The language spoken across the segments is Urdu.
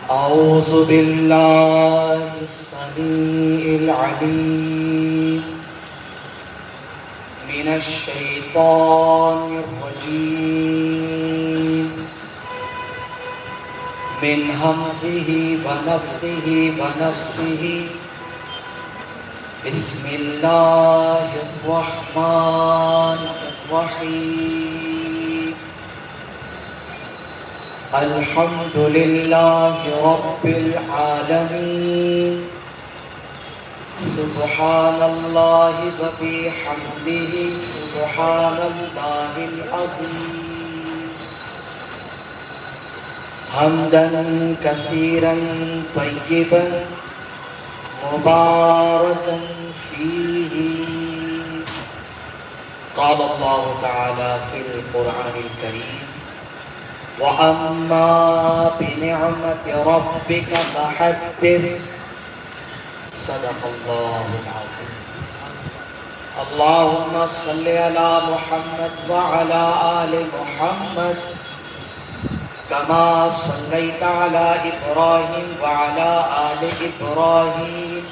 أعوذ بالله السميع العليم من الشيطان الرجيم من همزه ونفخه ونفسه بسم الله الرحمن الرحيم الحمد لله رب العالمين سبحان الله وبحمده سبحان الله العظيم حمدا كثيرا طيبا مباركا فيه قال الله تعالى في القرآن الكريم وَأَمَّا بِنِعْمَةِ رَبِّكَ فَحَدِّثْ صدق الله العظيم اللهم صل على محمد وعلى آل محمد كما صليت على إبراهيم وعلى آل إبراهيم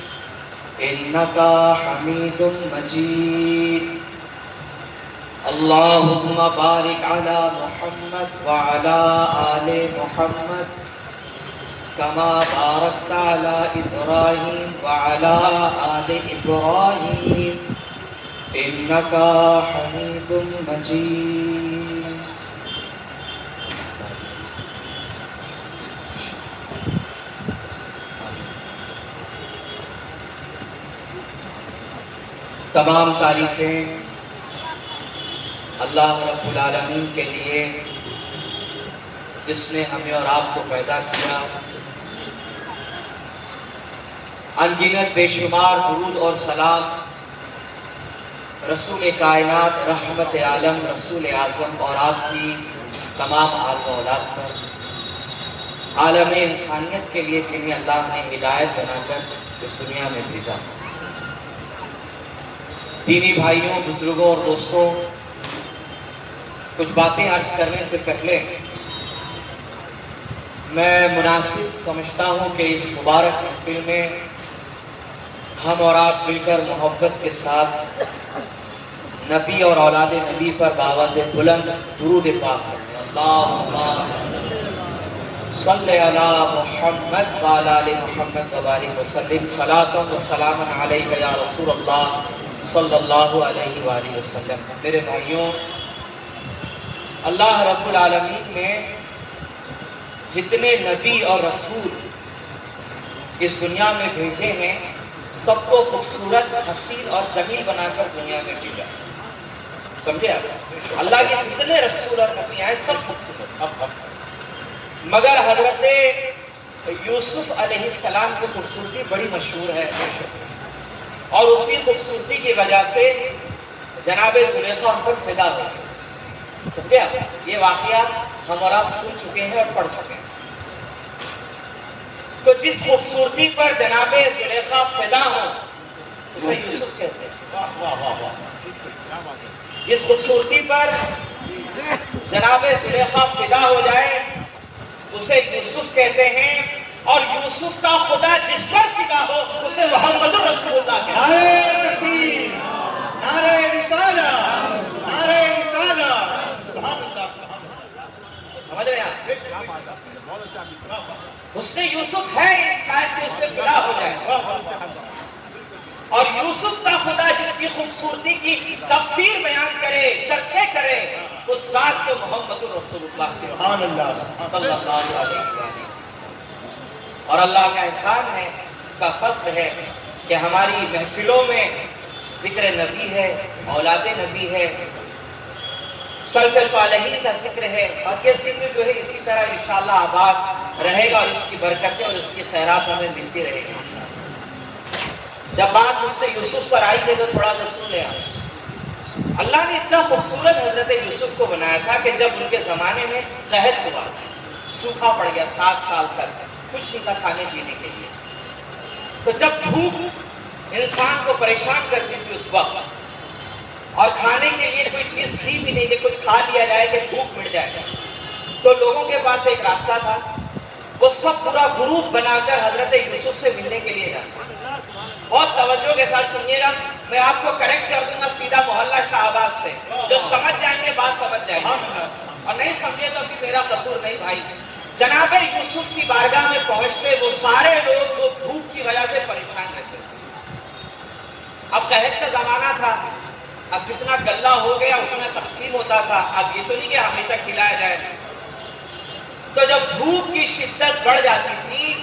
إنك حميد مجيد اللهم بارك على محمد وعلى آل محمد كما باركت على إبراهيم وعلى آل إبراهيم إنك حميد مجيد تمام تعریفیں اللہ رب العالمین کے لیے جس نے ہمیں اور آپ کو پیدا کیا انگنت بے شمار درود اور سلام رسول کائنات رحمت عالم رسول اعظم اور آپ کی تمام آل و اولاد پر عالم انسانیت کے لیے جنہیں اللہ نے ہدایت بنا کر اس دنیا میں بھیجا دینی بھائیوں بزرگوں اور دوستوں کچھ باتیں عرض کرنے سے پہلے میں مناسب سمجھتا ہوں کہ اس مبارک محفل میں ہم اور آپ مل کر محبت کے ساتھ نبی اور اولاد نبی پر باوجہ بلند درود پاک کریں اللہم صلی علی محمد وعلی آل محمد وبارک وسلم صلاۃ و سلام علیک یا رسول اللہ صلی اللہ علیہ وآلہ وسلم میرے بھائیوں اللہ رب العالمین نے جتنے نبی اور رسول اس دنیا میں بھیجے ہیں سب کو خوبصورت حسین اور جمیل بنا کر دنیا میں بھیجا سمجھے آپ اللہ کے جتنے رسول اور نبی آئے سب خوبصورت مگر حضرت یوسف علیہ السلام کی خوبصورتی بڑی مشہور ہے اور اسی خوبصورتی کی وجہ سے جناب زلیخا ہم پر فدا ہو گئے سمجھے آپ یہ واقعات ہم اور آپ سن چکے ہیں اور پڑھ چکے ہیں تو جس خوبصورتی پر جناب زلیخا فدا ہو اسے یوسف کہتے ہیں جس خوبصورتی پر جناب زلیخا فدا ہو جائے اسے یوسف کہتے ہیں اور یوسف کا خدا جس پر فدا ہو اسے محمد رسول اللہ کہتے ہیں نعرہ تکبیر نعرہ رسالہ نعرہ رسالہ سمجھ رہے ہیں حسن یوسف ہے اس لائق کہ اس پہ فدا ہو جائے اور یوسف کا خدا جس کی خوبصورتی کی تفسیر بیان کرے چرچے کرے اس ذات کو محمد رسول اللہ صلی اللہ علیہ وسلم اور اللہ کا احسان ہے اس کا فضل ہے کہ ہماری محفلوں میں ذکر نبی ہے اولاد نبی ہے سلف صالحین کا ذکر ہے اور یہ ذکر جو ہے اسی طرح انشاءاللہ آباد رہے گا اور اس کی برکتیں اور اس کی خیرات ہمیں ملتی رہے گی جب بات مجھ سے یوسف پر آئی ہے تو تھوڑا سا سن لیا اللہ نے اتنا خوبصورت حضرت یوسف کو بنایا تھا کہ جب ان کے زمانے میں قحط ہوا سوکھا پڑ گیا 7 سال تک کچھ نہیں تھا کھانے پینے کے لیے تو جب بھوک انسان کو پریشان کرتی تھی اس وقت اور کھانے کے لیے کوئی چیز تھی بھی نہیں کہ کچھ کھا لیا جائے کہ بھوک مٹ جائے تو لوگوں کے پاس ایک راستہ تھا، وہ سب پورا گروپ بنا کر حضرت یوسف سے ملنے کے لیے جاتے۔ بہت توجہ کے ساتھ سنیے گا، میں آپ کو کریکٹ کر دوں گا سیدھا محلہ شاہ آباد سے، جو سمجھ جائیں گے بات سمجھ جائیں گے، اور نہیں سمجھے تو پھر میرا قصور نہیں بھائی۔ جناب یوسف کی بارگاہ میں پہنچتے وہ سارے لوگ جو بھوک کی وجہ سے پریشان رہتے تھے۔ اب قحط کا زمانہ تھا، اب جتنا غلہ ہو گیا اتنا تقسیم ہوتا تھا، اب یہ تو نہیں کہ ہمیشہ کھلایا جائے۔ تو جب دھوپ کی شدت بڑھ جاتی تھی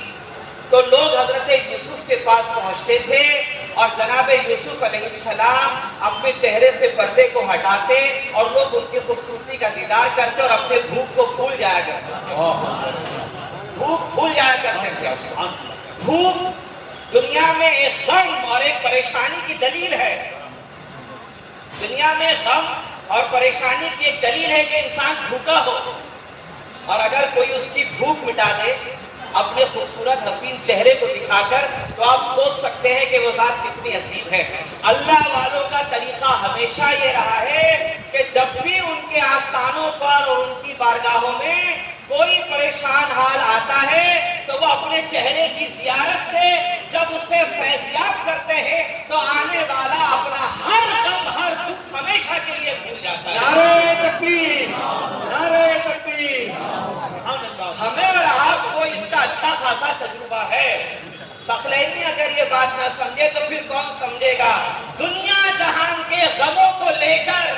تو لوگ حضرت یوسف کے پاس پہنچتے تھے اور جناب یوسف علیہ السلام اپنے چہرے سے پردے کو ہٹاتے اور لوگ ان کی خوبصورتی کا دیدار کرتے اور اپنے بھوک کو بھول جایا کرتے، بھوک بھول جایا کرتے تھے۔ بھوک دنیا میں ایک غم اور ایک پریشانی کی دلیل ہے، دنیا میں غم اور پریشانی کی ایک دلیل ہے کہ انسان بھوکا ہو، اور اگر کوئی اس کی بھوک مٹا دے اپنے خوبصورت حسین چہرے کو دکھا کر تو آپ سوچ سکتے ہیں کہ وہ ذات کتنی حسین ہے۔ اللہ والوں کا طریقہ ہمیشہ یہ رہا ہے کہ جب بھی ان کے آستانوں پر اور ان کی بارگاہوں میں کوئی پریشان حال آتا ہے تو وہ اپنے چہرے کی زیارت سے جب اسے فیضیاب کرتے ہیں تو آنے والا اپنا ہر غم ہر دکھ ہمیشہ کے لیے بھول جاتا ہے۔ نعرہ تکبیر، نعرہ تکبیر۔ ہمیں اور آپ کو اس کا اچھا خاصا تجربہ ہے۔ ثقلینی اگر یہ بات نہ سمجھے تو پھر کون سمجھے گا؟ دنیا جہان کے غموں کو لے کر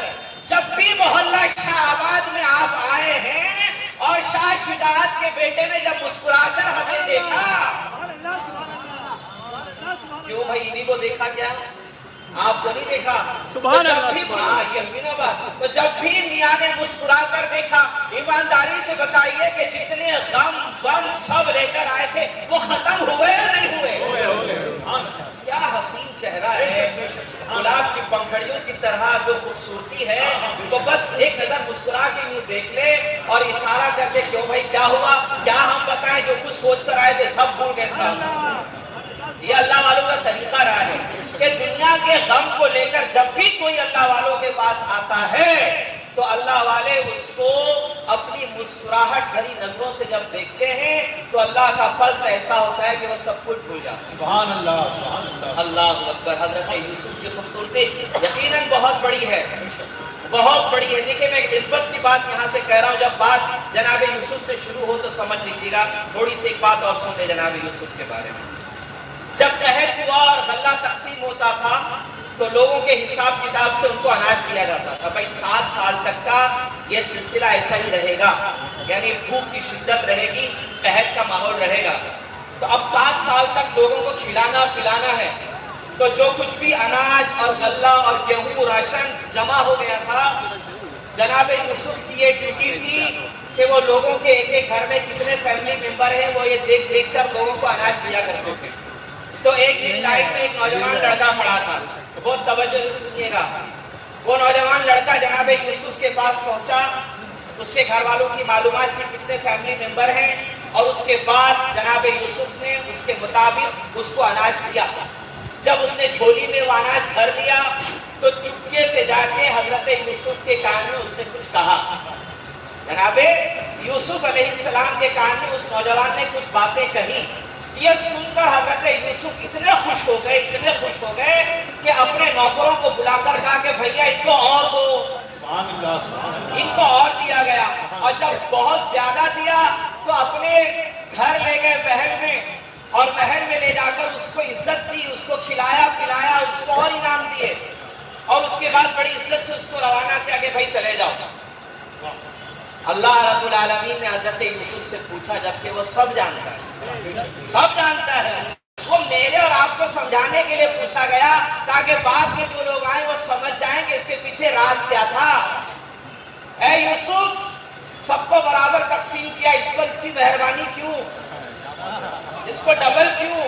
جب بھی محلہ شاہ آباد میں آپ آئے ہیں اور شاہ شجاعت کے بیٹے نے جب مسکرا کر ہمیں دیکھا، کیوں بھائی انہی کو دیکھا کیا؟ آپ کو نہیں دیکھا؟ سبحان اللہ، تو جب بھی میاں نے مسکرا کر دیکھا، ایمانداری سے بتائیے کہ جتنے غم سب لے کر آئے تھے وہ ختم ہوئے یا نہیں ہوئے؟ کیا حسین چہرہ ہے، گلاب کی پنکھڑیوں کی طرح جو خوبصورتی ہے، تو بس ایک نظر مسکرا کے یوں دیکھ لے اور اشارہ کر دے کیوں بھائی کیا ہوا، کیا ہم بتائیں جو کچھ سوچ کر آئے تھے سب بھول گئے صاحب۔ یہ اللہ والوں کا طریقہ رہا ہے کہ دنیا کے غم کو لے کر جب بھی کوئی اللہ والوں کے پاس آتا ہے تو اللہ والے اس کو اپنی مسکراہٹ بھری نظروں سے جب دیکھتے ہیں تو اللہ کا فضل ایسا ہوتا ہے کہ وہ سب کچھ بھول جاتے ہیں۔ سبحان اللہ، سبحان اللہ، اللہ اکبر۔ حضرت یوسف کی خوبصورتی یقیناً بہت بڑی ہے، بہت بڑی ہے۔ دیکھیں میں نسبت کی بات یہاں سے کہہ رہا ہوں، جب بات جناب یوسف سے شروع ہو تو سمجھ لیجیے گا۔ تھوڑی سی ایک بات اور سن لیں جناب یوسف کے بارے میں۔ جب قحط ہوا اور غلہ تقسیم ہوتا تھا تو لوگوں کے حساب کتاب سے ان کو اناج دیا جاتا تھا، بھائی 7 سال تک کا یہ سلسلہ ایسا ہی رہے گا، یعنی بھوک کی شدت رہے گی، قحط کا ماحول رہے گا۔ تو اب 7 سال تک لوگوں کو کھلانا پلانا ہے، تو جو کچھ بھی اناج اور غلہ اور گیہوں راشن جمع ہو گیا تھا، جناب یوسف کی یہ ڈیوٹی تھی کہ وہ لوگوں کے ایک ایک گھر میں کتنے فیملی ممبر ہیں وہ یہ دیکھ دیکھ کر لوگوں کو اناج دیا کرتے تھے۔ تو ایک دن لائٹ میں ایک نوجوان لڑکا پڑا تھا، بہت توجہ سے سنیے گا۔ وہ نوجوان لڑکا جناب یوسف کے پاس پہنچا، اس کے گھر والوں کی معلومات کی کتنے فیملی ممبر ہیں، اور اس کے بعد جناب یوسف نے اس کے مطابق اس کو اناج دیا۔ جب اس نے جھولی میں وہ اناج بھر لیا تو چپکے سے جا کے حضرت یوسف کے کان میں اس نے کچھ کہا۔ جناب یوسف علیہ السلام کے کان میں اس نوجوان نے کچھ باتیں کہی۔ یہ سن کر حضرت یوسف اتنے خوش ہو گئے کہ اپنے نوکروں کو بلا کر کہا کہ بھیا ان کو اور دو، ان کو اور دیا گیا، اور جب بہت زیادہ دیا تو اپنے گھر لے گئے محل میں، اور محل میں لے جا کر اس کو عزت دی، اس کو کھلایا پلایا، اس کو اور انعام دیے، اور اس کے بعد بڑی عزت سے اس کو روانہ کیا کہ بھائی چلے جاؤ۔ اللہ رب العالمین نے حضرت یوسف سے پوچھا، جبکہ وہ سب جانتا ہے، سب جانتا ہے، وہ میرے اور آپ کو سمجھانے کے لیے پوچھا گیا تاکہ بعد میں جو لوگ آئیں وہ سمجھ جائیں کہ اس کے پیچھے راز کیا تھا۔ اے یوسف، سب کو برابر تقسیم کیا، اس پر اتنی مہربانی کیوں، اس کو ڈبل کیوں،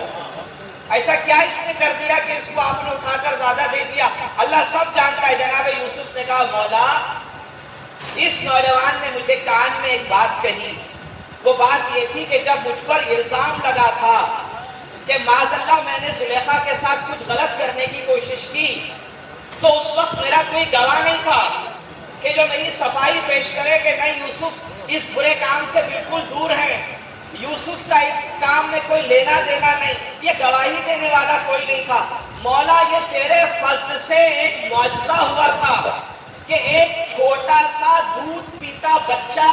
ایسا کیا اس نے کر دیا کہ اس کو آپ نے اٹھا کر زیادہ دے دیا؟ اللہ سب جانتا ہے۔ جناب یوسف نے کہا مولا، اس نوجوان نے مجھے کان میں ایک بات کہی، وہ بات یہ تھی کہ جب مجھ پر الزام لگا تھا کہ معاذ اللہ میں نے زلیخا کے ساتھ کچھ غلط کرنے کی کوشش کی، تو اس وقت میرا کوئی گواہ نہیں تھا کہ جو میری صفائی پیش کرے کہ نہیں یوسف اس برے کام سے بالکل دور ہیں. یوسف کا اس کام میں کوئی لینا دینا نہیں. یہ گواہی دینے والا کوئی نہیں تھا. مولا یہ تیرے فضل سے ایک معجزہ ہوا تھا کہ ایک چھوٹا سا دودھ پیتا بچہ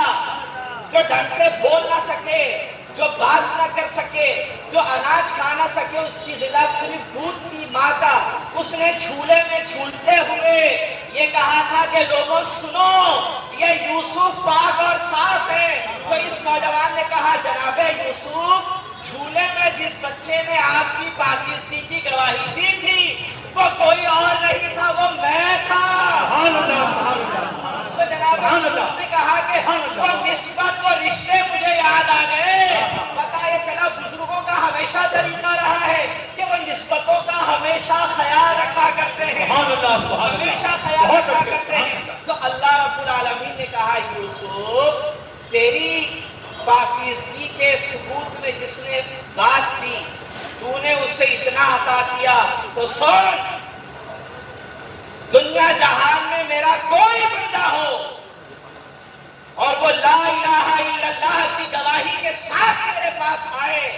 جو ڈھنگ سے بول نہ سکے, جو بات نہ کر سکے, جو اناج کھا نہ سکے, اس کی غذا صرف دودھ تھی ماں کا. اس نے جھولے میں جھولتے ہوئے یہ کہا تھا کہ لوگوں سنو, یہ یوسف پاک اور صاف ہے. تو اس نوجوان نے کہا جناب یوسف, جھولے میں جس بچے نے آپ کی پاکیزگی کی گواہی دی تھی وہ کوئی اور نہیں تھا, وہ میں تھا. تو جناب یوسف نے کہا کہ وہ نسبت, وہ رشتے مجھے یاد آ گئے. پتہ یہ چلا بزرگوں کا ہمیشہ طریقہ رہا ہے کہ وہ نسبتوں کا ہمیشہ خیال رکھا کرتے ہیں, ہمیشہ خیال رکھا کرتے ہیں. تو اللہ رب العالمین نے کہا یوسف, تیری پاکیزگی کے ثبوت میں جس نے بات کی تو نے اسے اتنا عطا کیا, تو سن, دنیا جہان میں میرا کوئی بندہ ہو اور وہ لا الہ الا اللہ کی گواہی کے ساتھ میرے پاس آئے,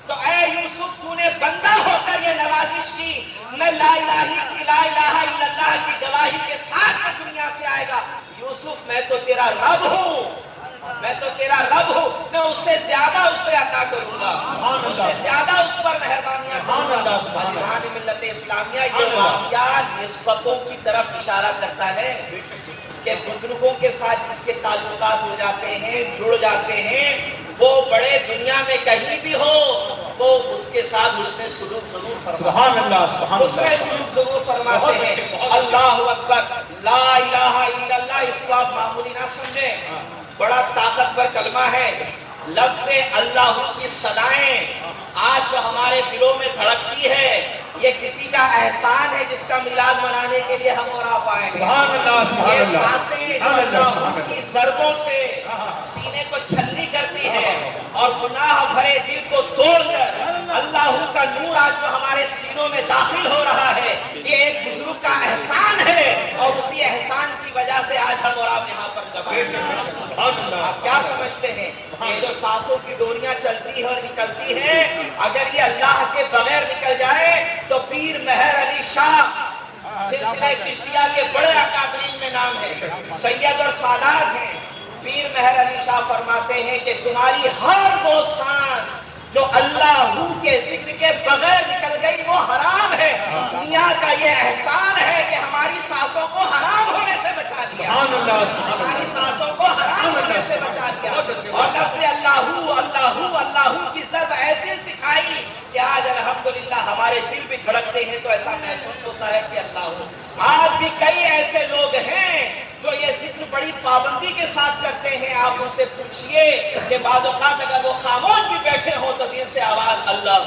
تو اے یوسف تو نے بندہ ہو کر یہ نوازش کی, میں لا الہ الا اللہ کی گواہی کے ساتھ دنیا سے آئے گا. یوسف میں تو تیرا رب ہوں, میں تو تیرا رب ہوں, میں اس سے زیادہ اسے عطا کروں گا, اس سے زیادہ اس پر مہربانیاں کروں گا. حاکم ملت اسلامیہ یہ واقعہ نسبتوں کی طرف اشارہ کرتا ہے کہ بزرگوں کے ساتھ جس کے تعلقات ہو جاتے ہیں, جڑ جاتے ہیں, وہ بڑے دنیا میں کہیں بھی ہو, وہ اس کے ساتھ اس نے سلوک ضرور فرماتے ہیں, اس میں سلوک ضرور فرماتے ہیں. اللہ اکبر, لا الہ الا اللہ, اس کو آپ معمولی نہ سمجھیں, بڑا طاقتور کلمہ ہے. لفظ اللہ کی صدائیں آج جو ہمارے دلوں میں دھڑکتی ہے, یہ کسی کا احسان ہے جس کا میلاد منانے کے لیے ہم اور آپ آئے ہیں. یہ سانسیں جو اللہ کی ضربوں سے سینے کو چھلنی کرتی ہے اور گناہ بھرے دل کو توڑ کر اللہ کا نور آج جو ہمارے سینوں میں داخل ہو رہا ہے, یہ ایک بزرگ کا احسان ہے, اور اسی احسان کی وجہ سے آج ہم اور آپ یہاں پر جمع ہیں. آپ کیا سمجھتے ہیں, یہ جو سانسوں کی ڈوریاں چلتی ہیں اور نکلتی ہیں, اگر یہ اللہ کے بغیر نکل جائے تو پیر مہر علی شاہ سلسلہ چشتیہ کے بڑے اکابرین میں نام ہے, سید اور سادات ہیں. پیر مہر علی شاہ فرماتے ہیں کہ تمہاری ہر وہ سانس جو اللہ کے ذکر کے بغیر نکل گئی وہ حرام ہے. میاں کا یہ احسان ہے کہ ہماری سانسوں کو حرام ہونے سے بچا دیا, ہماری سانسوں کو حرام ہونے سے بچا دیا. اور لفظ اللہ کی ضرب ایسے سکھائی کہ آج الحمدللہ ہمارے دل بھی دھڑکتے ہیں تو ایسا محسوس ہوتا ہے کہ اللہ. آج بھی کئی ایسے لوگ ہیں جو یہ ذکر بڑی پابندی کے ساتھ کرتے ہیں. آپ ان سے پوچھئے کہ بعض اوقات اگر وہ خاموش بھی بیٹھے ہوں تو دل سے آواز اللہ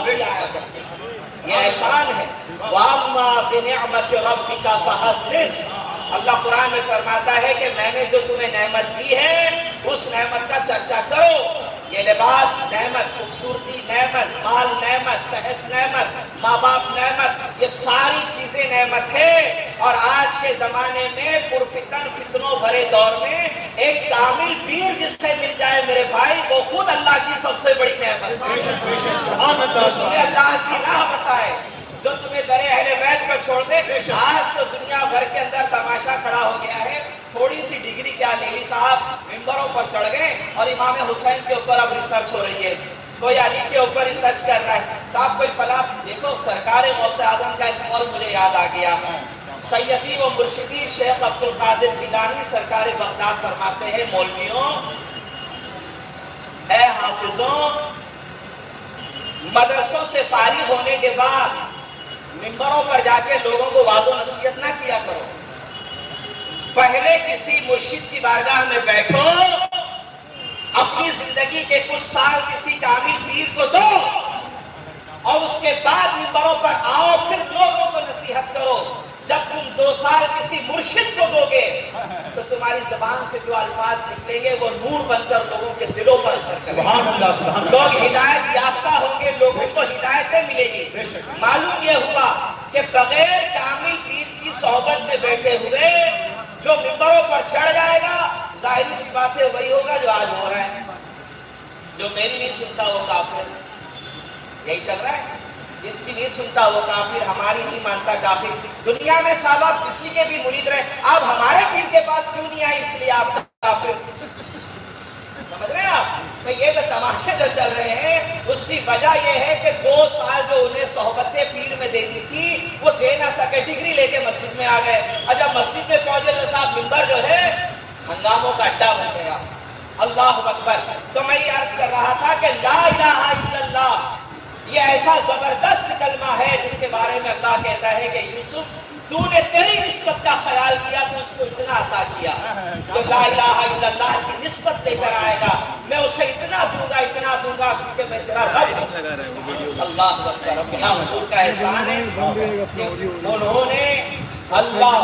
بھی آیا کرتے ہیں. یہ احسان ہے. وَأَمَّا بِنِعْمَةِ رَبِّكَ فَحَدِّثْ, اللہ قرآن میں فرماتا ہے کہ میں نے جو تمہیں نعمت دی ہے اس نعمت کا چرچا کرو. یہ لباس نعمت, خوبصورتی نعمت, مال نعمت, صحت نعمت, ماں باپ نعمت, یہ ساری چیزیں نعمت ہے. اور آج کے زمانے میں پرفتن فتنوں بھرے دور میں ایک کامل پیر جس سے مل جائے میرے بھائی, وہ خود اللہ کی سب سے بڑی نعمت ہے. تمہیں اللہ کی راہ بتائے, جو تمہیں در اہل بیت پر چھوڑ دے. آج تو دنیا بھر کے اندر تماشا کھڑا ہو گیا ہے. تھوڑی سی ڈگری کیا لیلی صاحب ممبروں پر چڑھ گئے اور امام حسین کے اوپر اب ریسرچ ہو رہی ہے, کوئی علی کے اوپر ریسرچ کر رہا ہے. صاحب کوئی فلاں دیکھو, سرکار غوث اعظم کا ایک قول مجھے یاد آ گیا. سیدی و مرشدی شیخ عبد القادر جیلانی سرکار بغداد فرماتے ہیں, مولویوں, اے حافظوں, مدرسوں سے فارغ ہونے کے بعد ممبروں پر جا کے لوگوں کو وعظ و نصیحت نہ کیا کرو. پہلے کسی مرشد کی بارگاہ میں بیٹھو, اپنی زندگی کے کچھ سال کسی کامل پیر کو دو, اور اس کے بعد ممبروں پر آؤ, پھر لوگوں کو نصیحت کرو. جب تم 2 سال کسی مرشد کو دو گے تو تمہاری زبان سے جو الفاظ نکلیں گے وہ نور بن کر لوگوں کے دلوں پر اثر کریں گے. لوگ ہدایت یافتہ ہوں گے, لوگوں کو ہدایتیں ملے گی. معلوم یہ ہوا کہ بغیر کامل پیر کی صحبت میں بیٹھے ہوئے جو ممبروں پر چڑھ جائے گا ظاہری سی بات ہے وہی ہوگا جو آج ہو رہا ہے، جو میری نہیں سنتا وہ کافر، یہی چل رہا ہے، جس کی نہیں سنتا وہ کافر، ہماری نہیں مانتا کافر۔ دنیا میں صاحب آپ کسی کے بھی مرید رہے، آپ ہمارے پیر کے پاس کیوں نہیں آئے، اس لیے آپ کافر، سمجھ رہے ہیں آپ؟ تو یہ جو تماشے جو چل رہے ہیں اس کی وجہ یہ ہے کہ 2 سال جو انہیں صحبت پیر میں دینی تھی وہ دے نہ سکے، ڈگری لے کے مسجد میں آ گئے، اور جب مسجد میں پہنچے تو صاحب منبر جو ہے ہنگاموں کا اڈا بن گیا۔ اللہ اکبر۔ تو میں یہ عرض کر رہا تھا کہ لا الہ الا اللہ یہ ایسا زبردست کلمہ ہے جس کے بارے میں اللہ کہتا ہے کہ یوسف تو نے تیری نسبت کا خیال کیا تو اس کو اتنا عطا کیا، تو لا الہ الا اللہ کی نسبت لے کر آئے گا، میں اسے اتنا دوں گا کیونکہ میں تیرا رب ہوں۔ اللہ اکبر۔ یہاں حضور کا احسان ہے کہ انہوں نے اللہ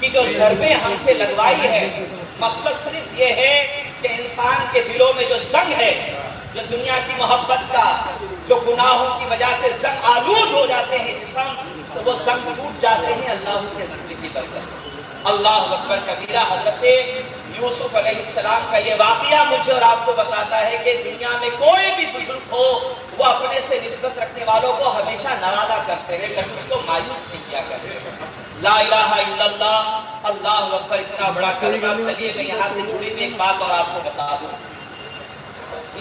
کی جو ضربیں ہم سے لگوائی ہے، مقصد صرف یہ ہے کہ انسان کے دلوں میں جو زنگ ہے، جو دنیا کی محبت کا، جو گناہوں کی وجہ سے زنگ آلود ہو جاتے ہیں جسم، تو وہ زنگ ٹوٹ جاتے ہیں اللہ کے ذکر کی برکت سے۔ اللہ اکبر کبیرہ۔ حضرت یوسف علیہ السلام کا یہ واقعہ مجھے اور آپ کو بتاتا ہے کہ دنیا میں کوئی بھی بزرگ ہو وہ اپنے سے نسبت رکھنے والوں کو ہمیشہ نوازا کرتے ہیں، کبھی اس کو مایوس نہیں کیا کرتے۔ لا الہ الا اللہ، اللہ اکبر، اتنا بڑا کلمہ۔ چلیے میں یہاں سے جڑی ہوئی ایک بات اور آپ کو بتا دوں۔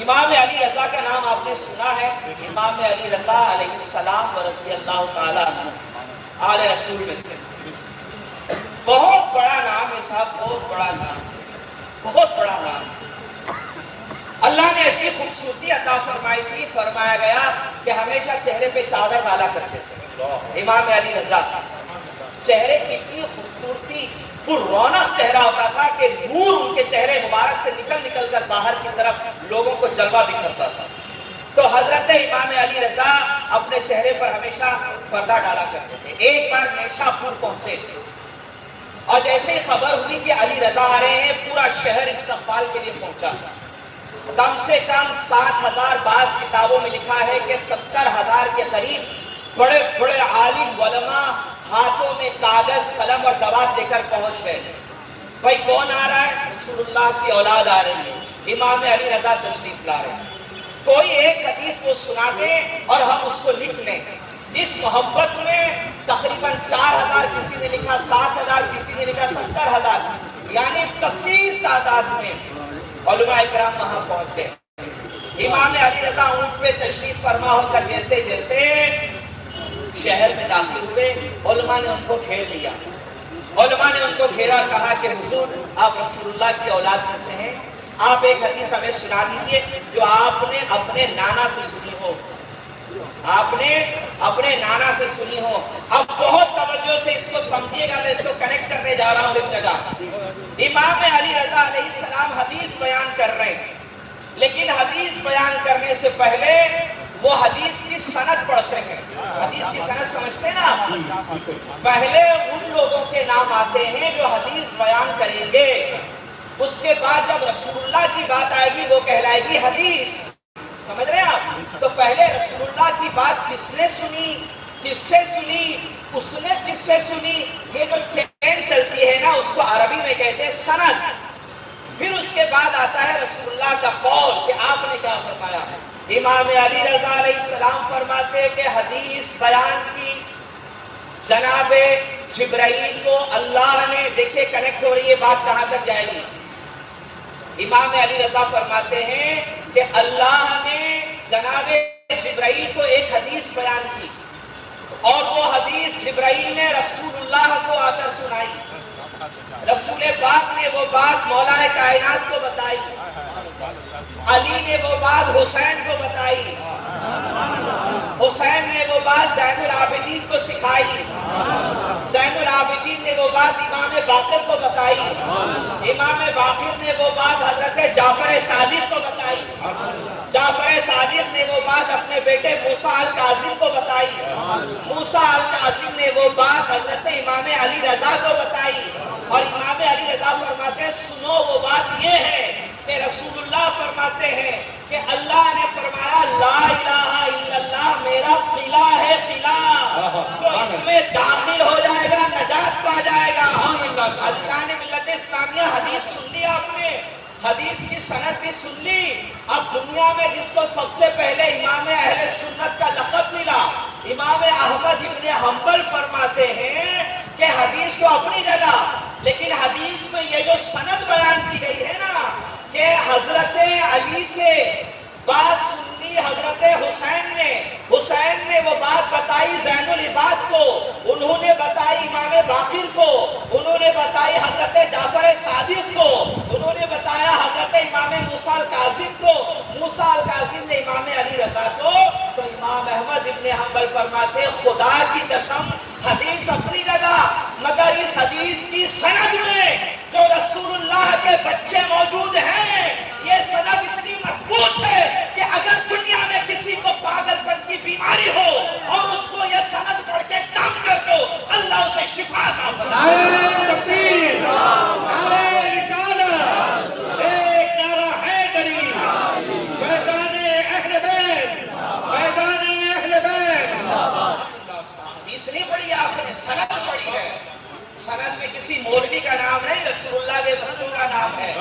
امام علی رضا کا نام آپ نے سنا ہے، امام علی رضا علیہ السلام و رضی اللہ تعالیٰ عنہ، آل رسول میں سے بہت بڑا نام ہے صاحب، بہت بڑا نام، بہت بڑا نام۔ اللہ نے ایسی خوبصورتی عطا فرمائی تھی، فرمایا گیا کہ ہمیشہ چہرے پہ چادر ڈالا کرتے تھے امام علی رضا۔ چہرے کی اتنی خوبصورتی، پر رونق چہرہ ہوتا تھا کہ نور ان کے چہرے مبارک سے نکل کر باہر کی طرف لوگوں کو جلوہ بکھرتا تھا۔ تو حضرت امام علی رضا اپنے چہرے پر ہمیشہ پردہ ڈالا کرتے تھے۔ ایک بار نیشا پور پہنچے اور جیسے ہی خبر ہوئی کہ علی رضا آ رہے ہیں، پورا شہر استقبال کے لیے پہنچا۔ کم سے کم 7,000، بعض کتابوں میں لکھا ہے کہ 70,000 کے قریب بڑے بڑے عالم علماء ہاتھوں میں کاغذ، قلم اور دوات لے کر پہنچ گئے۔ بھائی کون آ رہا ہے؟ رسول اللہ کی اولاد آ رہی ہے، امام علی رضا تشریف لا رہے ہیں۔ کوئی ایک حدیث کو سنا دیں اور ہم اس کو لکھ لیں۔ اس محبت میں تقریباً 4,000 کسی نے لکھا، 7,000 کسی نے لکھا، 70,000، یعنی کثیر تعداد میں علماء اکرام وہاں پہنچ گئے۔ امام علی رضا اونٹ پہ تشریف فرما ہو کر جیسے جیسے شہر میں داخل ہوئے، علماء نے ان کو گھیر لیا۔ علماء نے ان کو گھیرا اور کہا کہ حضور آپ رسول اللہ کی اولاد میں سے ہیں، آپ ایک حدیث ہمیں سنا دیجئے جو آپ نے اپنے نانا سے سنی ہو، آپ نے اپنے نانا سے سنی ہو۔ اب بہت توجہ سے اس کو سمجھیے گا، میں اس کو کنیکٹ کرنے جا رہا ہوں ایک جگہ۔ امام علی رضا علیہ السلام حدیث بیان کر رہے ہیں، لیکن حدیث بیان کرنے سے پہلے وہ حدیث کی سند پڑھتے ہیں۔ حدیث کی سند سمجھتے ہیں نا آپ؟ پہلے ان لوگوں کے نام آتے ہیں جو حدیث بیان کریں گے، اس کے بعد جب رسول اللہ کی بات آئے گی وہ کہلائے گی حدیث۔ سمجھ رہے ہیں آپ؟ تو پہلے رسول اللہ کی بات کس نے سنی، کس سے سنی، اس نے کس سے سنی، یہ جو چین چلتی ہے نا اس کو عربی میں کہتے ہیں سند۔ پھر اس کے بعد آتا ہے رسول اللہ کا قول کہ آپ نے کیا فرمایا۔ امام علی رضا علیہ السلام فرماتے ہیں کہ حدیث بیان کی جناب جبرائیل کو اللہ نے، دیکھیں کنیکٹ ہو رہی ہے بات کہاں تک جائے گی۔ امام علی رضا فرماتے ہیں کہ اللہ نے جناب جبرائیل کو ایک حدیث بیان کی اور وہ حدیث جبرائیل نے رسول اللہ کو آ کر سنائی۔ رسول پاک نے وہ بات مولا کائنات کو بتائی، علی نے وہ بات حسین کو بتائی، حسین نے وہ بات زین العابدین کو سکھائی، زین العابدین نے وہ بات امام باقر کو بتائی، امام باقر نے وہ بات حضرت جعفر صادق کو بتائی، جعفر صادق نے وہ بات اپنے بیٹے موسیٰ الکاظم کو بتائی، موسیٰ الکاظم نے وہ بات حضرت امام علی رضا کو بتائی، اور امام علی رضا فرماتے ہیں سنو وہ بات یہ ہے کہ رسول اللہ فرماتے ہیں کہ اللہ نے فرمایا لا الہ الا اللہ میرا قلعہ ہے، قلعہ جو اس میں داخل ہو جائے گا نجات پا جائے گا۔ عزیزان ملت اسلامیہ، حدیث سن لی آپ نے، حدیث کی سند بھی سن لی۔ اب دنیا میں جس کو سب سے پہلے امام اہل سنت کا لقب ملا، امام احمد ابن حنبل فرماتے ہیں کہ حدیث تو اپنی جگہ، لیکن حدیث میں یہ جو سند بیان کی گئی ہے نا کہ حضرت علی سے بات سنی حضرت حسین نے وہ بات بتائی زین العباد کو، انہوں نے بتائی امام باقر کو، انہوں نے بتائی حضرت جعفر صادق کو، انہوں نے بتایا حضرت امام موسیٰ الکاظم کو، موسیٰ الکاظم نے امام علی رضا کو، تو امام احمد ابن حنبل فرماتے خدا کی قسم حدیث اپنی جگہ، مگر اس حدیث کی سند میں جو رسول اللہ کے بچے موجود ہیں، یہ سند اتنی مضبوط ہے کہ اگر دنیا میں کسی کو پاگل پن کی بیماری ہو اور اس کو یہ سند پڑھ کے کام کر دو، اللہ اسے شفا عطا فرمائے۔ نعرہ تکبیر، نعرہ رسالت، ایک نعرہ حیدری، فیضان اہل بیت، فیضان اہل بیت۔ حدیث نہیں پڑھی آپ نے، سند پڑھی ہے۔ سند میں کسی مولوی کا نام نہیں، رسول اللہ کے بچوں کا نام ہے۔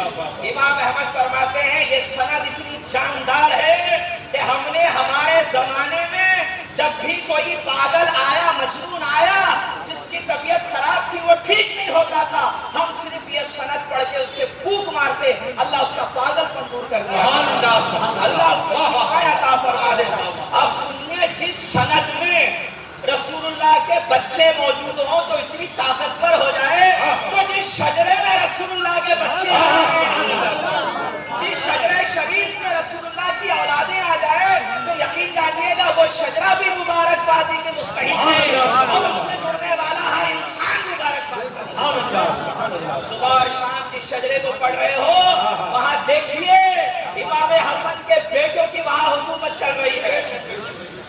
امام احمد فرماتے ہیں یہ سند اتنی جاندار ہے کہ ہم نے ہمارے زمانے میں جب بھی کوئی پاگل آیا، مجنون آیا، جس کی طبیعت خراب تھی، وہ ٹھیک نہیں ہوتا تھا، ہم صرف یہ سند پڑھ کے اس کے پھونک مارتے، اللہ اس کا پاگل پن دور کر دیا، اللہ اس کو شفا عطا فرما دیتا۔ اب سنیے، جس سند میں رسول اللہ کے بچے موجود ہوں تو اتنی طاقتور ہو جائے، تو جس شجرے میں رسول اللہ کے بچے جس شجرے شریف میں رسول اللہ کی اولادیں آ جائے تو یقین جانیے گا وہ شجرہ بھی مبارکبادی کے مستحق ہے، اور اس میں جڑنے والا ہر انسان مبارکباد۔ صبح اور شام جس شجرے کو پڑھ رہے ہو وہاں دیکھیے امام حسن کے بیٹوں کی وہاں حکومت چل رہی ہے۔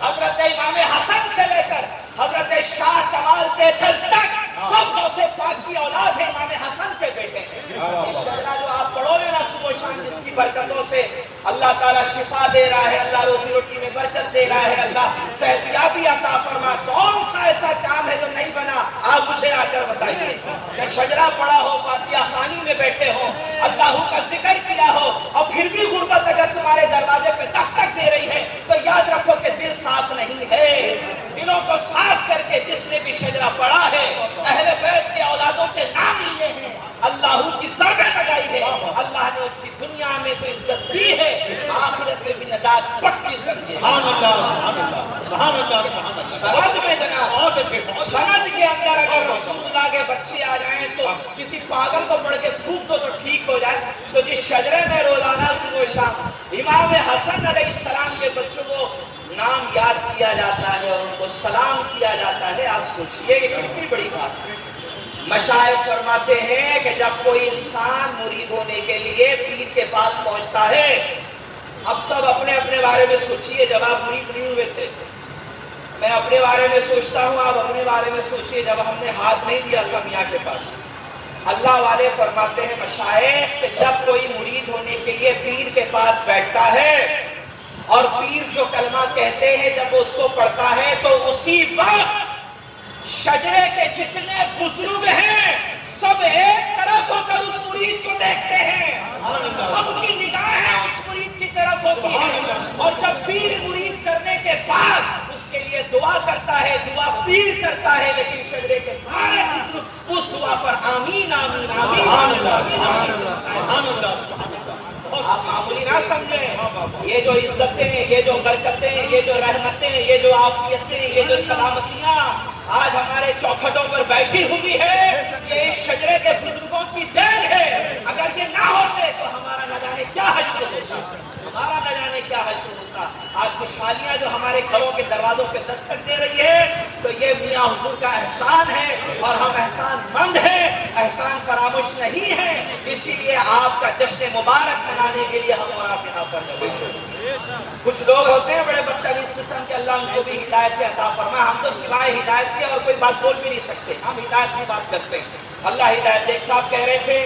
حضرت امام حسن سے لے کر حضرت شاہ کمال تیتھل تک سب سے پاک کی اولاد ہے، امام حسن کے بیٹے ہیں۔ یہ شجرہ جو آپ پڑھو گے نا صبح و شام، جس کی برکتوں سے اللہ تعالیٰ شفا دے رہا ہے، اللہ روزی روٹی میں برکت دے رہا ہے، اللہ صحتیابی عطا فرما، کون سا ایسا کام ہے جو نہیں بنا؟ آپ مجھے آ کر بتائیے کہ شجرہ پڑھا ہو، فاتحہ خوانی میں بیٹھے ہو، اللہ کا ذکر کیا ہو، اور پھر بھی غربت اگر تمہارے دروازے پہ دستک دے رہی ہے تو یاد رکھو کہ دل صاف نہیں ہے۔ دلوں کو صاف کر کے جس نے بھی شجرہ پڑھا ہے، اہل بیت کے اولادوں کے نام لیے ہیں، اللہ کی ضربیں لگائی ہے، اللہ نے اس کی دنیا میں تو عزت دی ہے، آخرت میں بھی نجات پکی سمجھے۔ سبحان اللہ، سبحان اللہ، سبحان اللہ، سبحان اللہ۔ سند میں جناب، بہت اچھے، سند کے اندر اگر رسول اللہ کے بچے آ جائیں تو کسی پاگل کو پڑھ کے پھونک دو تو ٹھیک ہو جائے۔ تو جس شجرے میں روزانہ صبح و شام امام حسن علیہ السلام کے بچوں کو نام یاد کیا جاتا ہے اور ان کو سلام کیا جاتا ہے، آپ سوچئے کہ کتنی بڑی بات ہے۔ مشائخ فرماتے ہیں کہ جب کوئی انسان مرید ہونے کے لیے پیر کے پاس پہنچتا ہے، اب سب اپنے اپنے بارے میں سوچئے، جب آپ مرید نہیں ہوئے تھے، میں اپنے بارے میں سوچتا ہوں، آپ اپنے بارے میں سوچئے جب ہم نے ہاتھ نہیں دیا تھا میاں کے پاس۔ اللہ والے فرماتے ہیں مشائخ کہ جب کوئی مرید ہونے کے لیے پیر کے پاس بیٹھتا ہے اور پیر جو کلمہ کہتے ہیں جب وہ اس کو پڑھتا ہے تو اسی وقت شجرے کے جتنے بزرگ ہیں سب ایک طرف ہو کر اس مرید کو دیکھتے ہیں، سب کی نگاہیں اس مرید کی طرف ہوتی ہیں، اور جب پیر مرید کرنے کے بعد اس کے لیے دعا کرتا ہے، دعا پیر کرتا ہے، لیکن شجرے کے سارے بزرگ اس دعا پر آمین آمین آمین سبحان اللہ، سبحان اللہ، سبحان اللہ۔ آپ معمولی نہ سمجھیں، یہ جو عزتیں، یہ جو برکتیں، یہ جو رحمتیں، یہ جو عافیتیں، یہ جو سلامتیاں آج ہمارے چوکھٹوں پر بیٹھی ہوئی ہے، یہ اس شجرے کے بزرگوں کی دین ہے۔ اگر یہ نہ ہوتے تو ہمارا نہ جانے کیا حشر ہوتا، ہمارا نہ جانے کیا حشر ہوتا۔ آج خوشحالیاں جو ہمارے گھروں کے دروازوں پہ دستک دے رہی ہے تو یہ میاں حضور کا احسان ہے، اور ہم احسان مند ہیں، احسان فراموش نہیں ہے۔ اسی لیے آپ کا جشن مبارک منانے کے لیے ہم اور آپ یہاں پر بیٹھے ہیں۔ کچھ لوگ ہوتے ہیں بڑے بدتمیز قسم کے، اللہ ان کو بھی ہدایت عطا فرمائے، ہم تو سوائے ہدایت کے اور کوئی بات بول بھی نہیں سکتے، ہم ہدایت کی بات کرتے ہیں، اللہ ہدایت۔ ایک صاحب کہہ رہے تھے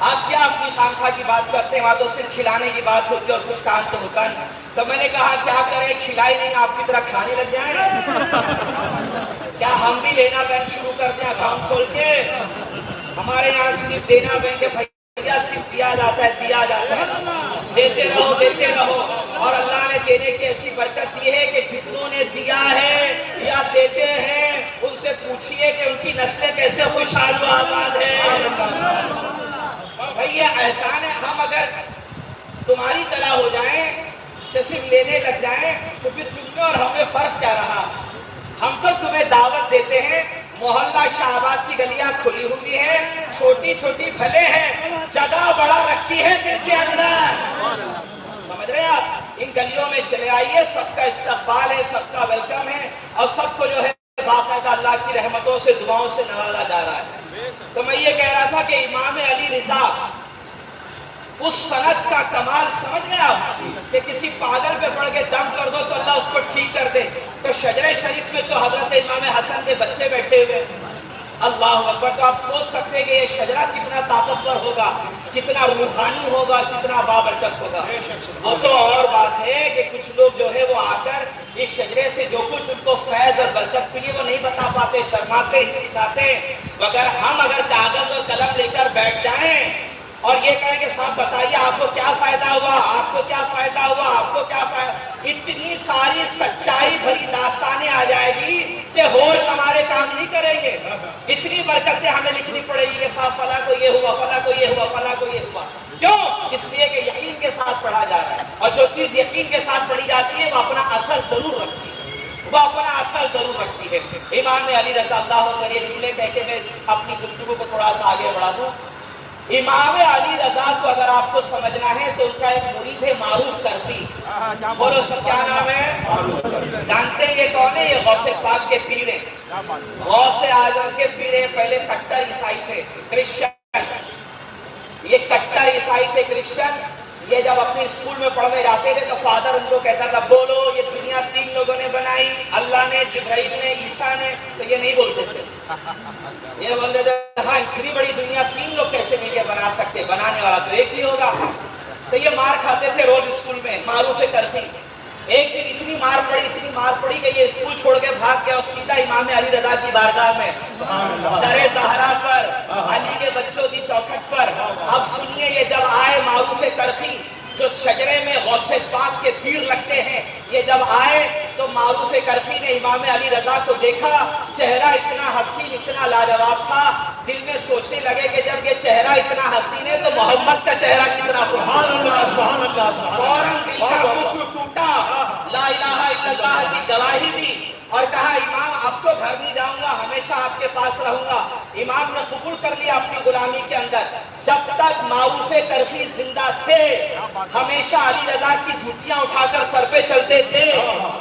آپ کیا کیا اپنی خانخواہ کی بات کرتے ہیں، وہاں تو صرف کھلانے کی بات ہوتی ہے اور کچھ کام تو ہوتا نہیں. تو میں نے کہا کیا کریں، کھلائی نہیں آپ کی طرح کھانے لگ جائیں. کیا ہم بھی لینا بینک شروع کر دیں اکاؤنٹ کھول کے؟ ہمارے یہاں صرف دینا بینک ہے بھیا، صرف دیا جاتا ہے، دیا جاتا ہے. دیتے رہو دیتے رہو. اور اللہ نے دینے کی ایسی برکت دی ہے کہ جتنوں نے دیا ہے یا دیتے ہیں ان سے پوچھئے کہ ان کی نسلیں کیسے خوشحال و آباد ہیں. بھئی یہ احسان ہے. ہم اگر تمہاری طرح ہو جائیں کہ صرف لینے لگ جائیں تو پھر تم میں اور ہمیں فرق کیا رہا. ہم تو تمہیں دعوت دیتے ہیں. محلہ شاہ آباد کی گلیاں کھلی ہوئی ہیں، چھوٹی چھوٹی بھلے ہیں، جگہ بڑا رکھتی ہے دل کے اندر. سمجھ رہے ہیں آپ؟ ان گلیوں میں چلے آئیے، سب کا استقبال ہے، سب کا ویلکم ہے، اور سب کو جو ہے باقاعدہ اللہ کی رحمتوں سے دعاؤں سے نوازا جا رہا ہے. تو میں یہ کہہ رہا تھا کہ امام علی رضا اس سند کا کمال سمجھ گئے آپ کہ کسی پاگل پہ پڑھ کے دم کر دو تو اللہ اس کو ٹھیک کر دے. تو شجرے شریف میں تو حضرت امام حسن کے بچے بیٹھے ہوئے. اللہ اکبر. تو آپ سوچ سکتے ہیں کہ یہ شجرہ کتنا طاقتور ہوگا، کتنا روحانی ہوگا، کتنا بابرکت ہوگا. وہ تو اور بات ہے کہ کچھ لوگ جو ہے وہ آ کر اس شجرے سے جو کچھ ان کو فیض اور برکت ملی وہ نہیں بتا پاتے، شرماتے، ہچکچاتے. مگر ہم اگر کاغذ اور قلم لے کر بیٹھ جائیں اور یہ کہیں کہ صاحب بتائیے آپ کو کیا فائدہ ہوا، آپ کو کیا فائدہ ہوا، آپ کو کیا فائدہ، اتنی ساری سچائی بھری داستانیں آ جائے گی کہ ہوش ہمارے کام نہیں کریں گے. اتنی برکتیں ہمیں لکھنی پڑے گی کہ صاحب فلاں کو یہ ہوا، فلاں کو یہ ہوا، فلاں کو یہ ہوا. کیوں؟ اس لیے کہ یقین کے ساتھ پڑھا جا رہا ہے، اور جو چیز یقین کے ساتھ پڑھی جاتی ہے وہ اپنا اثر ضرور رکھتی ہے، وہ اپنا اثر ضرور رکھتی ہے. امام علی رضا اللہ عنہ یہ جملے کہہ کے میں اپنی گفتگو کو تھوڑا سا آگے بڑھا دوں. امام علی رضا کو اگر آپ کو سمجھنا ہے تو ان کا ایک مرید ہے معروف کرفی. بولو سب کیا نام ہے؟ جانتے ہیں یہ کون ہے؟ یہ غوث پاک کے پیر ہیں، غوث اعظم کے پیر ہیں. پہلے کٹر عیسائی تھے، کرسچن. یہ کٹر عیسائی تھے، کرسچن. یہ جب اپنے اسکول میں پڑھنے جاتے تھے تو فادر ان کو کہتا تھا بولو یہ دنیا 3 لوگوں نے بنائی، اللہ نے، جبرائیل نے، عیسیٰ نے. تو یہ نہیں بولتے تھے. یہ بولتے تھے ہاں اتنی بڑی دنیا 3 لوگ کیسے مل کے بنا سکتے، بنانے والا تو ایک ہی ہوگا. تو یہ مار کھاتے تھے روز اسکول میں، معروف کرفی. ایک دن اتنی مار پڑی کہ یہ اسکول چھوڑ کے بھاگ گیا اور سیدھا امام علی رضا کی بارگاہ میں در زہرا پر، علی کے بچوں کی چوکھٹ پر. اب سنیے، یہ جب آئے معروف کرفی جو شجرے میں غوث پاک کے پیر لگتے ہیں، یہ جب آئے تو معروف کرفی نے امام علی رضا کو دیکھا. چہرہ اتنا حسین، اتنا لاجواب تھا. دل میں سوچنے لگے کہ جب یہ چہرہ اتنا حسین ہے تو محمد کا چہرہ کتنا سبحان اللہ سبحان اللہ. فوراً دل کا کفر ٹوٹا، لا الہ الا اللہ کی گواہی دی اور کہا امام اب تو گھر نہیں جاؤں گا، ہمیشہ آپ کے پاس رہوں گا. امام نے قبول کر لیا اپنی غلامی کے اندر. جب تک معروف کرفی زندہ تھے ہمیشہ علی رضا کی جھوٹیاں اٹھا کر سر پہ چلتے تھے.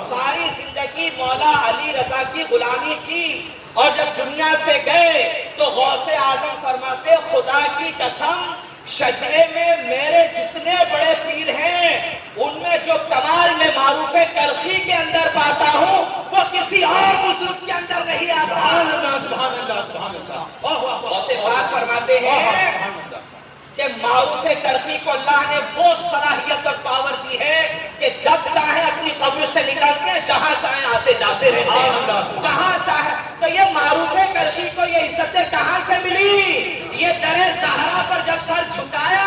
ساری زندگی مولا علی رضا کی غلامی کی. اور جب دنیا سے گئے تو غوث اعظم فرماتے خدا کی قسم شجرے میں میرے جتنے بڑے پیر ہیں ان میں جو کمال میں معروف کرفی کے اندر پاتا ہوں وہ کسی اور بزرگ کے اندر نہیں آتا. سبحان اللہ سبحان اللہ سبحان اللہ. غوث پاک فرماتے ہیں کہ معروف کرفی کو اللہ نے وہ صلاحیت اور پاور دی ہے کہ جب چاہے اپنی قبر سے نکلتے ہیں، جہاں چاہے آتے جاتے رہتے ہیں، جہاں چاہے. تو یہ معروف کرفی کو یہ عزتیں کہاں سے ملی؟ یہ در زہرا پر جب سر جھکایا،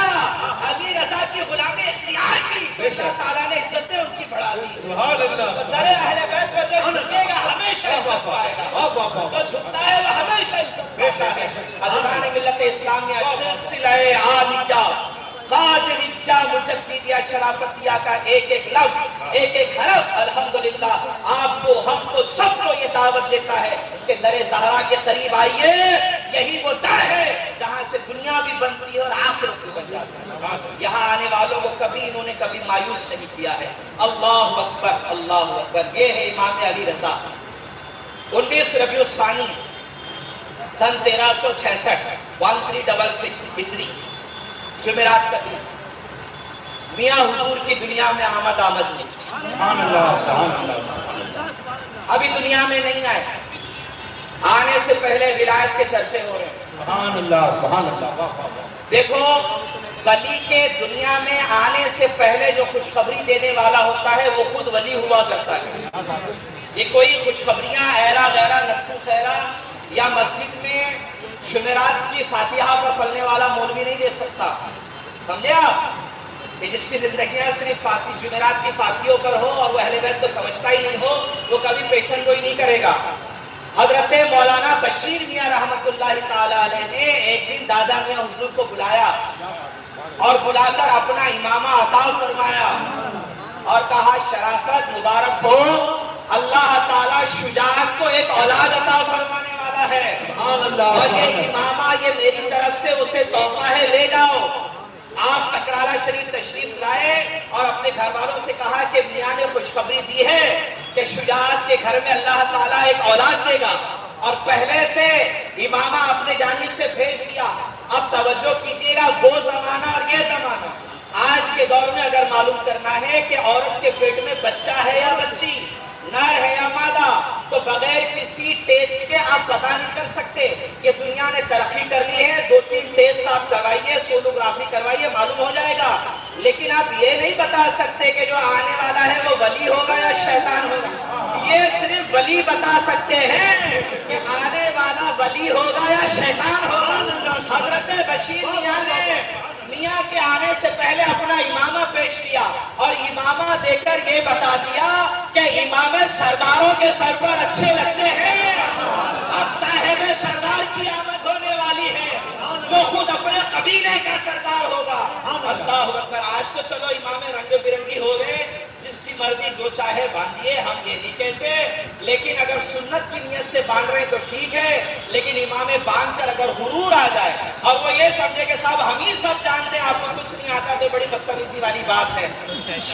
علی رضا کی غلامی اختیار کی، اللہ تعالیٰ نے عزتیں ان کی بڑھا دی. سبحان اللہ. تو در اہل بیت پر جو جھکے گا ہمیشہ عزت پائے گا، جو جھکتا ہے وہ ہمیشہ عزت پاتا ہے. حضران ملت اسلامیہ سلسلہ عالیہ قادریہ مجددیہ شرافتیہ کا ایک ایک لفظ، ایک ایک حرف الحمدللہ آپ کو، ہم کو، سب کو یہ دعوت دیتا ہے کہ در زہرا کے قریب آئیے. یہی وہ در ہے جہاں سے دنیا بھی بنتی ہے اور آخرت بھی بن جاتی ہے. یہاں آنے والوں کو کبھی انہوں نے کبھی مایوس نہیں کیا ہے. اللہ اکبر اللہ اکبر. یہ ہے امام علی رضا. 19 ربیع الثانی سن 1366 1366 ہجری جمعرات کا دن. میاں حضور کی دنیا میں آمد نہیں. سبحان اللہ سبحان اللہ. ابھی دنیا میں نہیں آئے، آنے سے پہلے ولایت کے چرچے ہو رہے ہیں. سبحان اللہ سبحان اللہ. دیکھو ولی کے دنیا میں آنے سے پہلے جو خوشخبری دینے والا ہوتا ہے وہ خود ولی ہوا کرتا ہے. یہ کوئی خوشخبریاں ایرا غیرہ نتھو خیرہ یا مسجد میں جمعرات کی فاتحہ پر پڑھنے والا مولوی نہیں دے سکتا. سمجھے آپ؟ کہ جس کی زندگیاں صرف جمعرات کی فاتحوں پر ہو اور وہ اہل بیت کو سمجھتا ہی نہیں ہو، وہ کبھی پیشن گوئی نہیں کرے گا. حضرت مولانا بشیر میاں رحمت اللہ تعالی علیہ نے ایک دن دادا میاں حضور کو بلایا اور بلا کر اپنا امامہ عطا فرمایا اور کہا شرافت مبارک ہو، اللہ تعالیٰ شجاعت کو ایک اولاد عطا فرمانے والا ہے اور یہ امامہ یہ میری طرف سے اسے تحفہ ہے، لے جاؤ. آپ تکرارہ شریف تشریف لائے اور اپنے گھر والوں سے کہا کہ میاں نے خوشخبری دی ہے کہ شجاعت کے گھر میں اللہ تعالیٰ ایک اولاد دے گا، اور پہلے سے امامہ اپنے جانب سے بھیج دیا. اب توجہ کیجیے گا، وہ زمانہ اور یہ زمانہ. آج کے دور میں اگر معلوم کرنا ہے کہ عورت کے پیٹ میں بچہ ہے یا بچی، نر ہے یا مادہ، تو بغیر کسی ٹیسٹ کے آپ پتہ نہیں کر سکتے. یہ دنیا نے ترقی کر لی ہے، 2-3 ٹیسٹ آپ کروائیے، سونوگرافی کروائیے، معلوم ہو جائے گا. لیکن آپ یہ نہیں بتا سکتے کہ جو آنے والا ہے وہ ولی ہوگا یا شیطان ہوگا. یہ صرف ولی بتا سکتے ہیں کہ آنے والا ولی ہوگا یا شیطان ہوگا. حضرت بشیر میاں نے میاں کے آنے سے پہلے اپنا امامہ پیش کیا اور امامہ دے کر یہ بتا دیا کہ امام سرداروں کے سر پر اچھے لگتے ہیں. اب صاحب سردار کی آمد ہونے والی ہے جو خود اپنے قبیلے کا سردار ہوگا. اللہ اکبر. آج تو چلو امام رنگ برنگی ہو گئے، جس کی مرضی جو چاہے باندھیے، ہم یہ نہیں کہتے. لیکن اگر سنت کی نیت سے باندھ رہے تو ٹھیک ہے، لیکن امام باندھ کر اگر غرور آ جائے اور وہ یہ سمجھے کہ صاحب ہم ہی سب جانتے ہیں، آپ کو کچھ نہیں آتا، تو بڑی بدتمیزی والی بات ہے.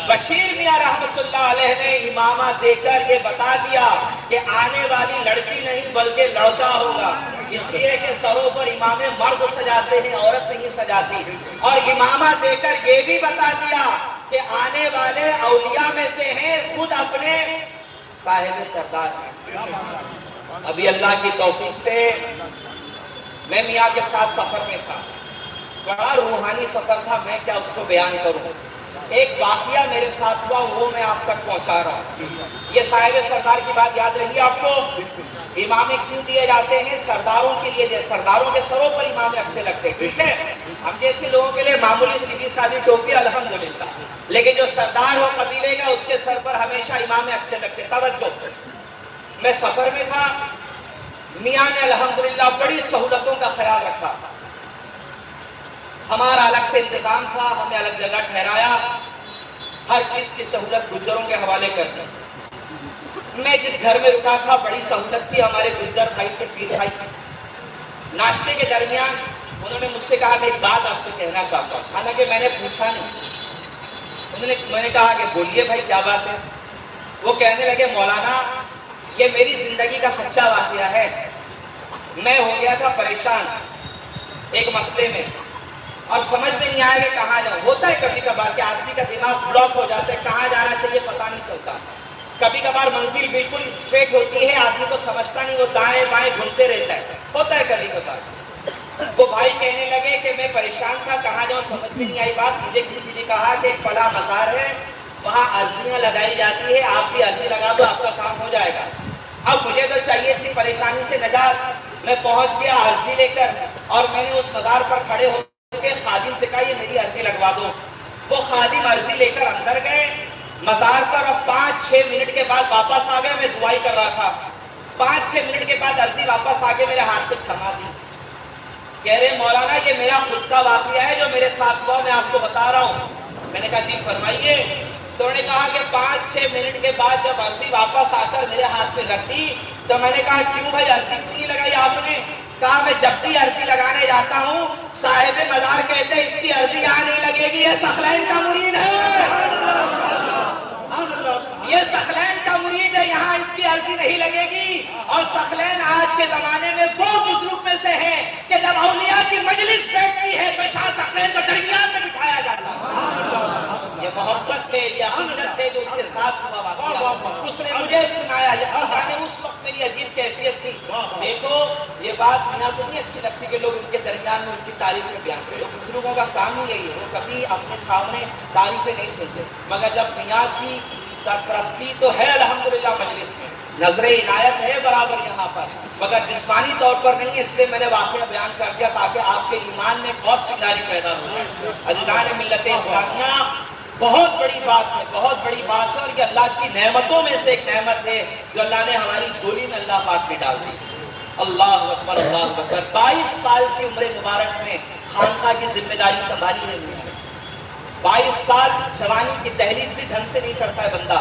بشیر میاں رحمت اللہ علیہ نے امامہ دے کر یہ بتا دیا کہ آنے والی لڑکی نہیں بلکہ لڑکا ہوگا. اس لیے کہ سروں پر امام مرد سجاتے ہیں، عورت نہیں سجاتی. اور امامہ دے کر یہ بھی بتا دیا کہ آنے والے اولیاء میں سے ہیں، خود اپنے صاحب سردار ہیں. ابھی اللہ کی توفیق سے میں میاں کے ساتھ سفر میں تھا، بڑا روحانی سفر تھا، میں کیا اس کو بیان کروں. ایک واقعہ میرے ساتھ ہوا، وہ میں آپ تک پہنچا رہا ہوں. یہ صاحب سردار کی بات یاد رہی آپ کو. امامے کیوں دیے جاتے ہیں؟ سرداروں کے لیے. سرداروں کے سروں پر امامے اچھے لگتے ہیں، ٹھیک ہے. ہم جیسے لوگوں کے لیے معمولی سیدھی سادھی ٹوپی الحمدللہ، لیکن جو سردار ہو قبیلے کا اس کے سر پر ہمیشہ امامے اچھے لگتے ہیں. توجہ، میں سفر میں تھا، میاں نے الحمدللہ بڑی سہولتوں کا خیال رکھا. ہمارا الگ سے انتظام تھا، ہمیں الگ جگہ ٹھہرایا، ہر چیز کی سہولت گجروں کے حوالے کر دی. میں جس گھر میں رکا تھا بڑی سہولت تھی، ہمارے گجر بھائی تھے، پیر بھائی تھے. ناشتے کے درمیان انہوں نے مجھ سے کہا کہ ایک بات آپ سے کہنا چاہتا ہوں. حالانکہ میں نے پوچھا نہیں. میں نے کہا کہ بولیے بھائی کیا بات ہے. وہ کہنے لگے مولانا یہ میری زندگی کا سچا واقعہ ہے. میں ہو گیا تھا پریشان ایک مسئلے میں اور سمجھ میں نہیں آیا کہ کہاں جاؤں. ہوتا ہے کبھی کبھار کہ آدمی کا دماغ بلاک ہو جاتا ہے، کہاں جانا چاہیے پتہ نہیں چلتا. کبھی کبھار منزل بالکل اسٹریٹ ہوتی ہے، آدمی کو سمجھتا نہیں، وہ دائیں بائیں گھومتے رہتا ہے. ہوتا ہے کبھی کبھار. وہ بھائی کہنے لگے کہ میں پریشان تھا، کہاں جاؤں سمجھ میں نہیں آئی بات. مجھے کسی نے کہا کہ ایک فلاں مزار ہے، وہاں عرضیاں لگائی جاتی ہے، آپ بھی عرضی لگا دو، آپ کا کام ہو جائے گا. اب مجھے تو چاہیے تھی پریشانی سے نجات. میں پہنچ گیا عرضی لے کر اور میں نے اس مزار پر کھڑے ہو کے خادم سے کہا یہ میری عرضی لگوا دو. وہ خادم عرضی لے کر اندر گئے مزار پر، اور 5-6 منٹ کے بعد واپس آ گئے. میں دعائی کر رہا تھا. 5-6 منٹ کے بعد عرضی واپس آ کے میرے ہاتھ پہ تھما دی. کہہ رہے مولانا یہ میرا خود کا واقعہ ہے جو میرے ساتھ ہوا، میں آپ کو بتا رہا ہوں. میں نے کہا جی فرمائیے. تو انہوں نے کہا کہ 5-6 منٹ کے بعد جب عرضی واپس آ کر میرے ہاتھ میں رکھ دی تو میں نے کہا کیوں بھائی عرضی کیوں نہیں لگائی آپ نے؟ کہا میں جب بھی عرضی لگانے جاتا ہوں صاحب مزار کہتے ہیں اس کی عرضی یہاں نہیں لگے گی، یہ ثقلین کا مرید ہے، یہ ثقلین کا مرید ہے، یہاں اس کی عرضی نہیں لگے گی. اور ثقلین آج کے زمانے میں وہ بزرگ میں سے ہیں کہ جب اولیاء کی مجلس بیٹھتی ہے تو شاہ ثقلین کو درمیان میں بٹھایا جاتا ہے. یہ محبت ہے، یہ عقیدت ہے جو اس کے ساتھ ہوا واقعہ. اس نے مجھے سنایا، یہ اس وقت میری کی عجیب کیفیت تھی. دیکھو یہ بات میاں کو نہیں اچھی لگتی کہ لوگ ان کے درمیان میں ان کی تعریف میں بیان کریں. کچھ لوگوں کا کام ہی یہی ہے, وہ کبھی اپنے سامنے تعریفیں نہیں سنتے, مگر جب میاں کی سرپرستی تو ہے الحمدللہ مجلس میں, نظر عنایت ہے برابر یہاں پر, مگر جسمانی طور پر نہیں, اس لیے میں نے واقعہ بیان کر دیا تاکہ آپ کے ایمان میں اور چنگاری پیدا ہو جائے. عزیزان ملت اسلامیہ, بہت بڑی بات ہے, بہت بڑی بات ہے, اور یہ اللہ کی نعمتوں میں سے ایک نعمت ہے جو اللہ نے ہماری جھولی میں اللہ پاک میں ڈال دی. اللہ اکبر, اللہ اکبر. 22 سال کی عمر مبارک میں خانقاہ کی ذمہ داری سنبھالی ہے. 22 سال جوانی کی تحریر بھی ڈھنگ سے نہیں چڑھتا ہے بندہ,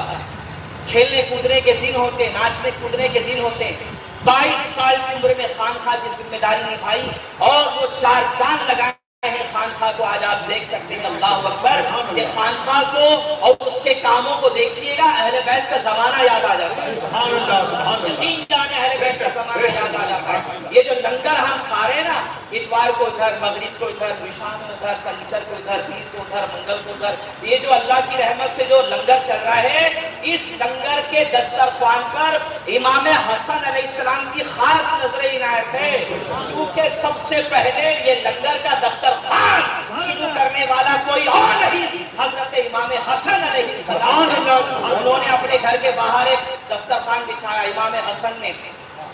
کھیلنے کودنے کے دن ہوتے, ناچنے کودنے کے دن ہوتے. 22 سال کی عمر میں خانقاہ کی ذمہ داری نبھائی, اور وہ 4 چاند لگائے ہیں خانقاہ کو. آج آپ دیکھ سکتے ہیں, اللہ اکبر, یہ خانقاہ کو اور اس کے کاموں کو دیکھیے گا, اہل بیت کا زمانہ یاد آ جاتا ہے. سبحان اللہ, سبحان اللہ. یقین جانے اہل بیت کا زمانہ یاد آ جاتا ہے. یہ جو لنگر ہم کھا رہے ہیں نا, اتوار کو ادھر, مغرب کو ادھر, شام کو ادھر, سنیچر کو ادھر, پیر کو ادھر, منگل کو ادھر, یہ جو اللہ کی رحمت سے جو لنگر چل رہا ہے, اس لنگر کے دسترخوان پر امام حسن علیہ السلام کی خاص نظر عنایت ہے, کیونکہ سب سے پہلے یہ لنگر کا دسترخوان شروع کرنے والا کوئی اور نہیں, حضرت امام حسن علیہ السلام. انہوں نے اپنے گھر کے باہر ایک دسترخوان بچھایا امام حسن نے,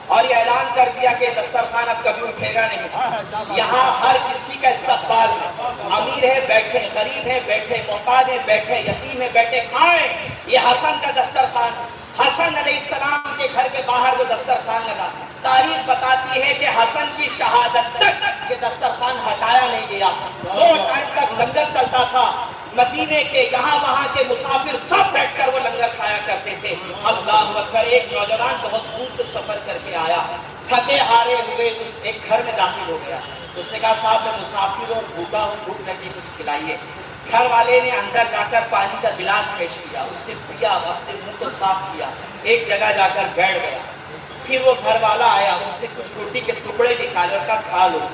اور یہ اعلان کر دیا کہ دسترخوان اب کبھی اٹھے گا نہیں. یہاں ہر کسی کا استقبال ہے, امیر ہے بیٹھے, غریب ہے بیٹھے, محتاج ہے بیٹھے, یتیم ہے بیٹھے, کھائیں. یہ حسن کا دسترخوان, حسن علیہ السلام کے گھر کے باہر جو دسترخوان لگا, تاریخ بتاتی ہے کہ حسن کی شہادت تک یہ دسترخوان ہٹایا نہیں گیا. 2 ٹائم تک لنگر چلتا تھا. مدینے کے یہاں وہاں کے مسافر سب بیٹھ کر وہ لنگر کھایا کرتے تھے. اللہ اکبر. ایک نوجوان بہت دور سے سفر کر کے آیا, تھکے ہارے ہوئے اس ایک گھر میں داخل ہو گیا. اس نے کہا صاحب میں مسافر اور بھوکا ہوں, بھوک لگی, کچھ کھلائیے. گھر والے نے اندر جا کر پانی کا گلاس پیش کیا, اس نے پیا, اپنے منہ کو صاف کیا, ایک جگہ جا کر بیٹھ گیا. پھر وہ گھر والا آیا, اس نے کچھ روٹی کے ٹکڑے نکالے اور کہا کھا لو.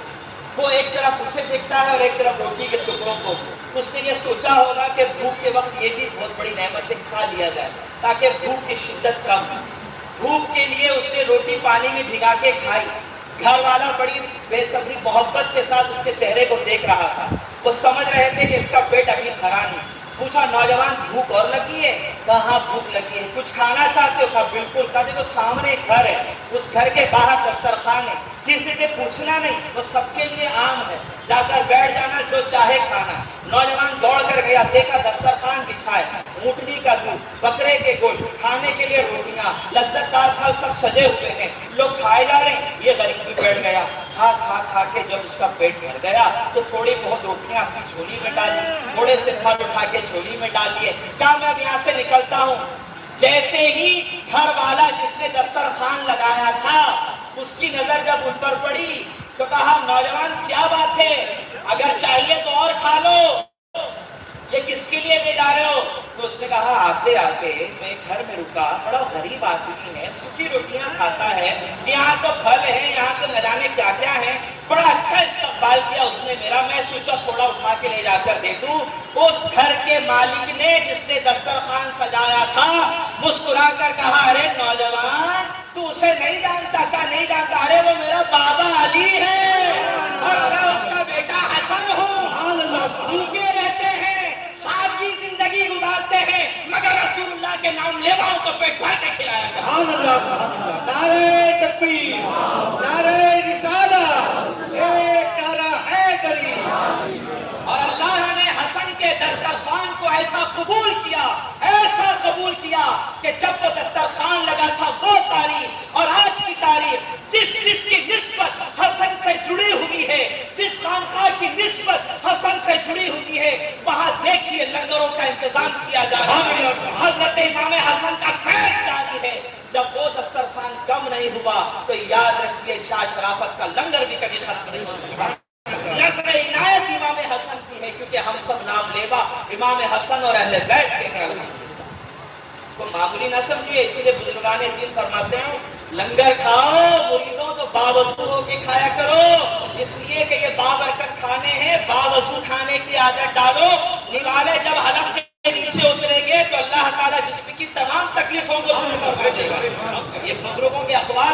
وہ ایک طرف اسے دیکھتا ہے اور ایک طرف روٹی کے ٹکڑوں کو. اس نے یہ سوچا ہوگا کہ بھوک کے وقت یہ بھی بہت بڑی نعمت ہے, کھا لیا جائے تاکہ بھوک کی شدت کم ہو. بھوک کے لیے اس نے روٹی پانی میں بھگا کے کھائی. گھر والا بڑی بے صبری محبت کے ساتھ اس کے چہرے کو دیکھ رہا تھا. وہ سمجھ رہے تھے کہ اس کا پیٹ ابھی بھرا نہیں. پوچھا نوجوان بھوک اور لگی ہے؟ کہا ہاں بھوک لگی ہے. کچھ کھانا چاہتے ہو؟ کہا بالکل. کہا دیکھو سامنے ایک گھر ہے, اس گھر کے باہر دسترخوان ہے, کسی سے پوچھنا نہیں, وہ سب کے لیے عام ہے, جا کر بیٹھ جانا, جو چاہے کھانا. نوجوان دوڑ کر گیا, دیکھا دسترخوان بچھائے, اونٹنی کا دودھ, بکرے کے گوشت, کھانے کے لیے روٹیاں, لذت دار پھل سب سجے ہوئے ہیں, لوگ کھائے جا رہے ہیں. یہ غریب بھی بیٹھ گیا. کھا کھا کھا کے جب اس کا پیٹ بھر گیا تو تھوڑی بہت روٹیاں اپنی جھولی میں ڈالی, تھوڑے سے پھل اٹھا کے جھولی میں ڈال لیے. کہا میں اب یہاں سے نکلتا ہوں. جیسے ہی گھر والا جس نے دسترخوان لگایا تھا اس کی نظر جب ان پر پڑی تو کہا نوجوان کیا بات ہے, اگر چاہیے تو اور کھا لو, یہ کس کے لیے لے جا رہے ہو؟ تو اس نے کہا آتے آتے میں گھر میں رکا, بڑا غریب آدمی ہے, سوکھی روٹیاں کھاتا ہے, یہاں تو پھل ہے, یہاں تو نہ جانے کیا کیا ہے, بڑا اچھا استقبال کیا اس نے میرا, میں سوچا تھوڑا اٹھا کے لے جا کر دے دوں. اس گھر کے مالک نے جس نے دسترخوان سجایا تھا مسکرا کر کہا ارے نوجوان تو اسے نہیں جانتا؟ کہا نہیں جانتا. ارے وہ میرا بابا علی ہے اور میں اس کا بیٹا حسن ہوں. بھوکے رہتے ہیں, سادگی زندگی گزارتے ہیں, مگر رسول اللہ کے نام لیواؤں کو پیٹ بھر کے کھلایا گیا. سبحان اللہ, سبحان اللہ. نعرہ تکبیر, نعرہ رسالت, ایک نعرہ حیدری. اور اللہ نے حسن کے دسترخوان کو ایسا قبول کیا, ایسا قبول کیا کہ جب وہ دسترخوان لگا تھا وہ تاریخ اور آج کی تاریخ جس کی نسبت حسن سے جڑی ہوئی ہے, جس خانقاہ کی نسبت حسن سے جڑی ہوئی ہے, وہاں دیکھیے لنگروں کا انتظام کیا جا رہا ہے. حضرت امام حسن کا فیض جاری ہے. جب وہ دسترخوان کم نہیں ہوا تو یاد رکھیے شاہ شرافت کا لنگر بھی کبھی ختم نہیں ہو سکتا. نظر عنایت امام حسن کی ہے کیونکہ ہم سب نام لیوا امام حسن اور اہل بیت کے ہیں. اس کو معمولی نہ سمجھیے, اسی لیے بزرگان دین فرماتے ہیں لنگر کھاؤ مریدوں تو باوضو ہو کے کھایا کرو, اس لیے کہ یہ بابرکت کھانے ہیں, باوضو کھانے کی عادت ڈالو. نوالے جب حلم کے نیچے اتریں گے تو اللہ تعالیٰ جسم کی تمام تکلیفوں کو دور فرما دے گا. یہ بزرگوں کے اقوال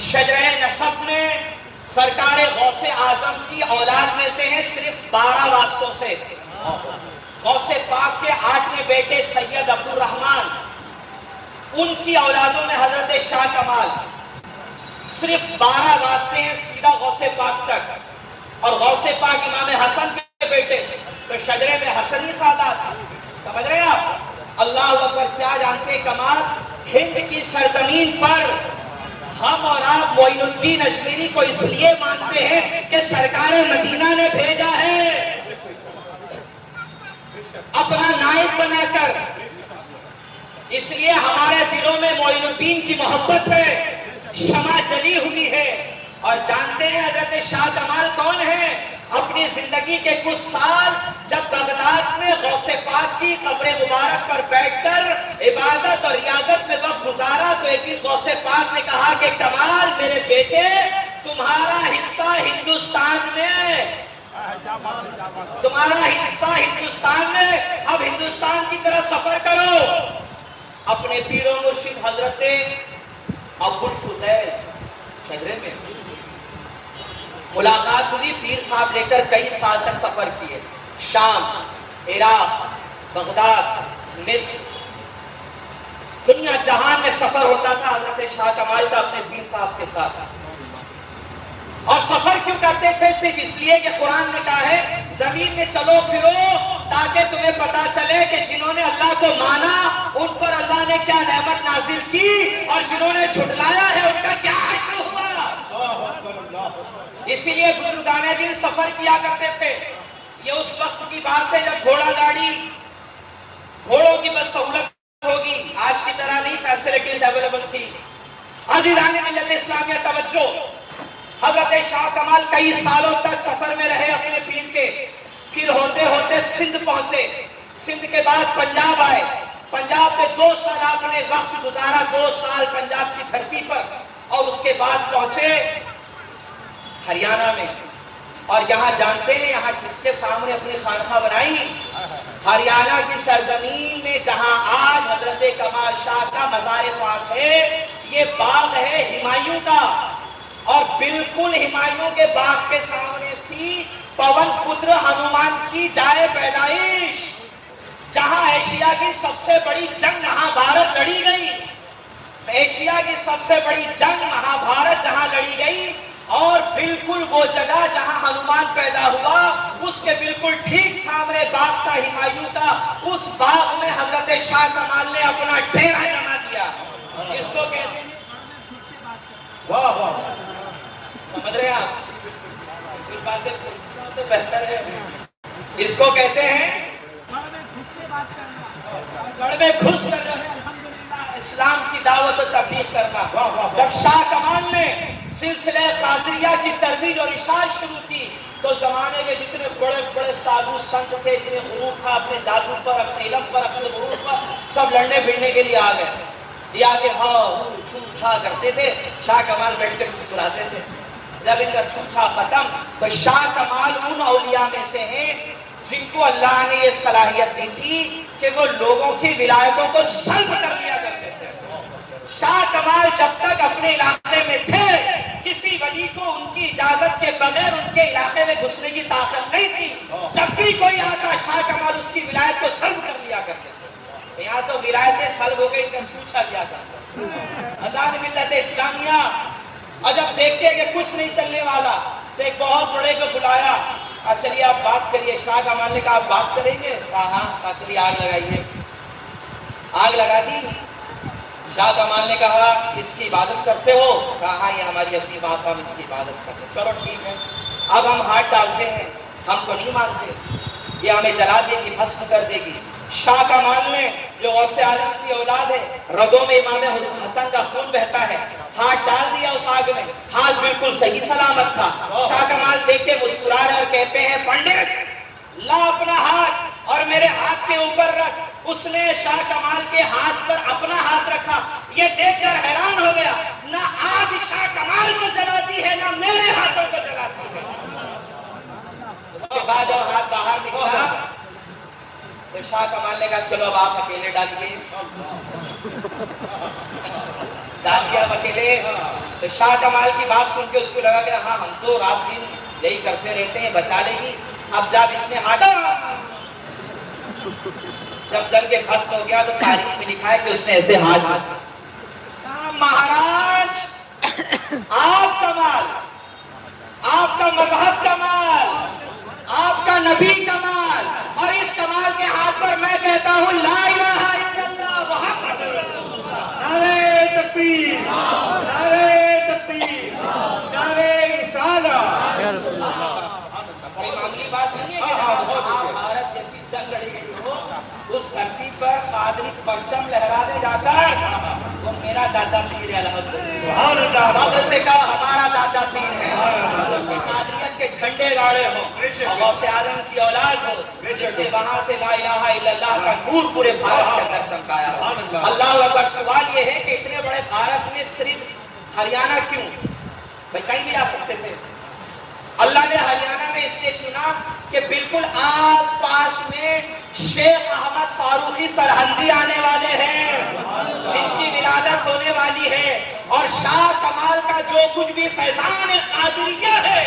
شجرہ نسب میں سرکار غوث اعظم کی اولاد میں سے ہیں صرف 12 واسطوں سے. غوث پاک کے 8ویں بیٹے سید عبد الرحمن، ان کی اولادوں میں حضرت شاہ کمال. صرف 12 واسطے ہیں سیدھا غوث پاک تک. اور غوث پاک امام حسن کے بیٹے، تو شجرے میں حسنی سادات. سمجھ رہے ہیں آپ؟ اللہ اکبر. کیا جانتے ہیں کمال؟ ہند کی سرزمین پر ہم اور آپ معین الدین اجمیری کو اس لیے مانتے ہیں کہ سرکار مدینہ نے بھیجا ہے اپنا نائب بنا کر. اس لیے ہمارے دلوں میں معین الدین کی محبت ہے، شمع جلی ہوئی ہے. اور جانتے ہیں حضرت شاہ کمال کون ہیں؟ اپنی زندگی کے کچھ سال جب بغداد میں غوث پاک کی قبر مبارک پر بیٹھ کر عبادت اور ریاضت میں وقت گزارا تو ایک دن غوث پاک نے کہا کہ کمال میرے بیٹے، تمہارا حصہ ہندوستان میں، تمہارا حصہ ہندوستان میں، اب ہندوستان کی طرف سفر کرو. اپنے پیر و مرشد حضرت ابو الفضیل شجرے میں ملاقات ہوئی. پیر صاحب لے کر کئی سال تک سفر کیے، شام، عراق، بغداد، مصر، دنیا جہان میں سفر ہوتا تھا حضرت شاہ کمال کا اپنے پیر صاحب کے ساتھ. اور سفر کیوں کرتے تھے؟ صرف اس لیے کہ قرآن نے کہا ہے زمین میں چلو پھرو تاکہ تمہیں پتا چلے کہ جنہوں نے اللہ کو مانا ان پر اللہ نے کیا نعمت نازل کی، اور جنہوں نے جھٹلایا ہے ان کا کیا حشر ہوا. اسی لیے بزرگان دین سفر کیا کرتے تھے. یہ اس وقت کی بات ہے جب گھوڑا گاڑی، گھوڑوں کی بس سہولت ہوگی، آج کی طرح نہیں فیسلٹیز اویلیبل تھی. عزیزان ملت اسلامیہ توجہ، حضرت شاہ کمال کئی سالوں تک سفر میں رہے اپنے پیر کے. پھر ہوتے ہوتے سندھ پہنچے. سندھ کے بعد پنجاب آئے. پنجاب میں 2 سال آپ نے وقت گزارا، 2 سال پنجاب کی دھرتی پر. اور اس کے بعد پہنچے ہریانہ میں. اور یہاں جانتے ہیں یہاں کس کے سامنے اپنی خانقاہ بنائی؟ ہریانہ کی سرزمین میں جہاں آج حضرت کمال شاہ کا مزار پاک ہے، یہ باغ ہے ہمایوں کا. اور بالکل ہمایوں کے باغ کے سامنے تھی پون پتر ہنومان کی جائے پیدائش، جہاں ایشیا کی سب سے بڑی جنگ مہابھارت لڑی گئی. ایشیا کی سب سے بڑی جنگ مہابھارت جہاں لڑی گئی، اور بالکل وہ جگہ جہاں ہنومان پیدا ہوا اس کے بالکل ٹھیک سامنے باغ تھا ہمایوں کا. اس باغ میں حضرت شاہ کمال نے اپنا ڈیرا جما دیا. اس کو کہتے ہیں، واہ واہ، سمجھ رہے ہیں آپ؟ پھر باتیں پوچھنا تو بہتر ہے. اس کو کہتے ہیں گڑھ میں گھس کر اسلام کی دعوت و تبلیغ کرنا. جب شاہ کمال نے سلسلہ قادریہ کی ترویج اور اشاعت شروع کی تو زمانے کے جتنے بڑے بڑے سادھو سنت تھے، جتنے غرور تھا اپنے جادو پر، اپنے علم پر، اپنے غرور پر، سب لڑنے بھیڑنے کے لیے آ گئے. یہ آ کے ہاں چھوم چھا کرتے تھے. شاہ کمال بیٹھ کر مسکراتے تھے. جب ان کا چھوم چھا ختم تو شاہ کمال ان اولیاء میں سے ہیں جن کو اللہ نے یہ صلاحیت دی تھی کہ وہ لوگوں کی ولایتوں کو سلب کر لیا کرتے تھے. شاہ کمال جب تک اپنے علاقے میں تھے کسی ولی کو ان کی اجازت کے بغیر ان کے علاقے میں گھسنے کی طاقت نہیں تھی. جب بھی کوئی آتا شاہ کمال اس کی ولایت کو سلب کر لیا کرتے تھے. یہاں تو ولایتیں سلب ہو گئی، ان کا چھوچا گیا تھا. آزاد ملت اسلامیہ اور جب دیکھتے کہ کچھ نہیں چلنے والا تو ایک بہت بڑے کو بلایا، چلیے آپ بات کریے. شاہ کمال نے کہا آپ بات کریں گے؟ کہا ہاں. چلیے آگ لگائیے. آگ لگا دی. شاہ کمال نے کہا اس کی عبادت کرتے ہو؟ کہا ہاں یہ ہماری اپنی بات، ہم اس کی عبادت کرتے. چلو ٹھیک ہے، اب ہم ہاتھ ڈالتے ہیں، ہم تو نہیں مانتے، یہ ہمیں جلا دے گی، بھسم کر دے گی. شاہ کمال نے جو غوث اعظم کی اولاد ہے، رگوں میں امام حسن کا خون بہتا ہے، ہاتھ ڈال دیا اس آگ میں. ہاتھ بالکل صحیح سلامت تھا. شاہ کمال دیکھ کے مسکرا رہے اور کہتے ہیں پنڈت لا اپنا ہاتھ اور میرے ہاتھ کے اوپر رکھ. اس نے شاہ کمال کے ہاتھ پر اپنا ہاتھ رکھا. یہ دیکھ کر حیران ہو گیا، نہ آگ شاہ کمال کو جلاتی ہے نہ میرے ہاتھوں کو جلاتی ہے. اس کے بعد جب ہاتھ باہر نکلا تو شاہ کمال نے کہا چلو اب آپ اکیلے ڈالیے. ڈال دیا اکیلے. تو شاہ کمال کی بات سن کے اس کو لگا کہ ہاں ہم تو رات دن یہی کرتے رہتے ہیں، بچا لے گی. اب جب اس نے ہٹا جب جل کے بھسم ہو گیا تو تاریخ میں لکھا ہے کہ اس نے ایسے ہاتھ کہا مہاراج آپ کمال، آپ کا مذہب کمال، آپ کا نبی کمال، اور اس کمال کے ہاتھ پر میں کہتا ہوں لا الہ الا اللہ محمد رسول اللہ. نعرہ تکبیر، نعرہ تکبیر، نعرہ رسالہ. کوئی معمولی بات نہیں ہے کہ بھارت جیسی جنگ لڑی گئی ہو اس دھرتی پر قادری پرچم لہرا دے جا کر وہ میرا دادا پیر ہے. سبحان اللہ. فخر سے کہا ہمارا دادا پیر ہے. اس کی قادریت کے جھنڈے گاڑے ہوں اور غوث اعظم کی اولاد ہو جس نے وہاں سے لا الہ الا اللہ کا نور پورے بھارت کے اندر چمکایا. اللہ اکبر. سوال یہ ہے کہ اتنے بڑے بھارت میں صرف ہریانہ کیوں؟ بھائی کہیں بھی جا سکتے تھے. اللہ نے ہریانہ میں اس لیے چنا کہ بالکل آس پاس میں شیخ احمد فاروقی سرہندی آنے والے ہیں جن کی ولادت ہونے والی ہے، اور شاہ کمال کا جو کچھ بھی فیضان قادریہ ہے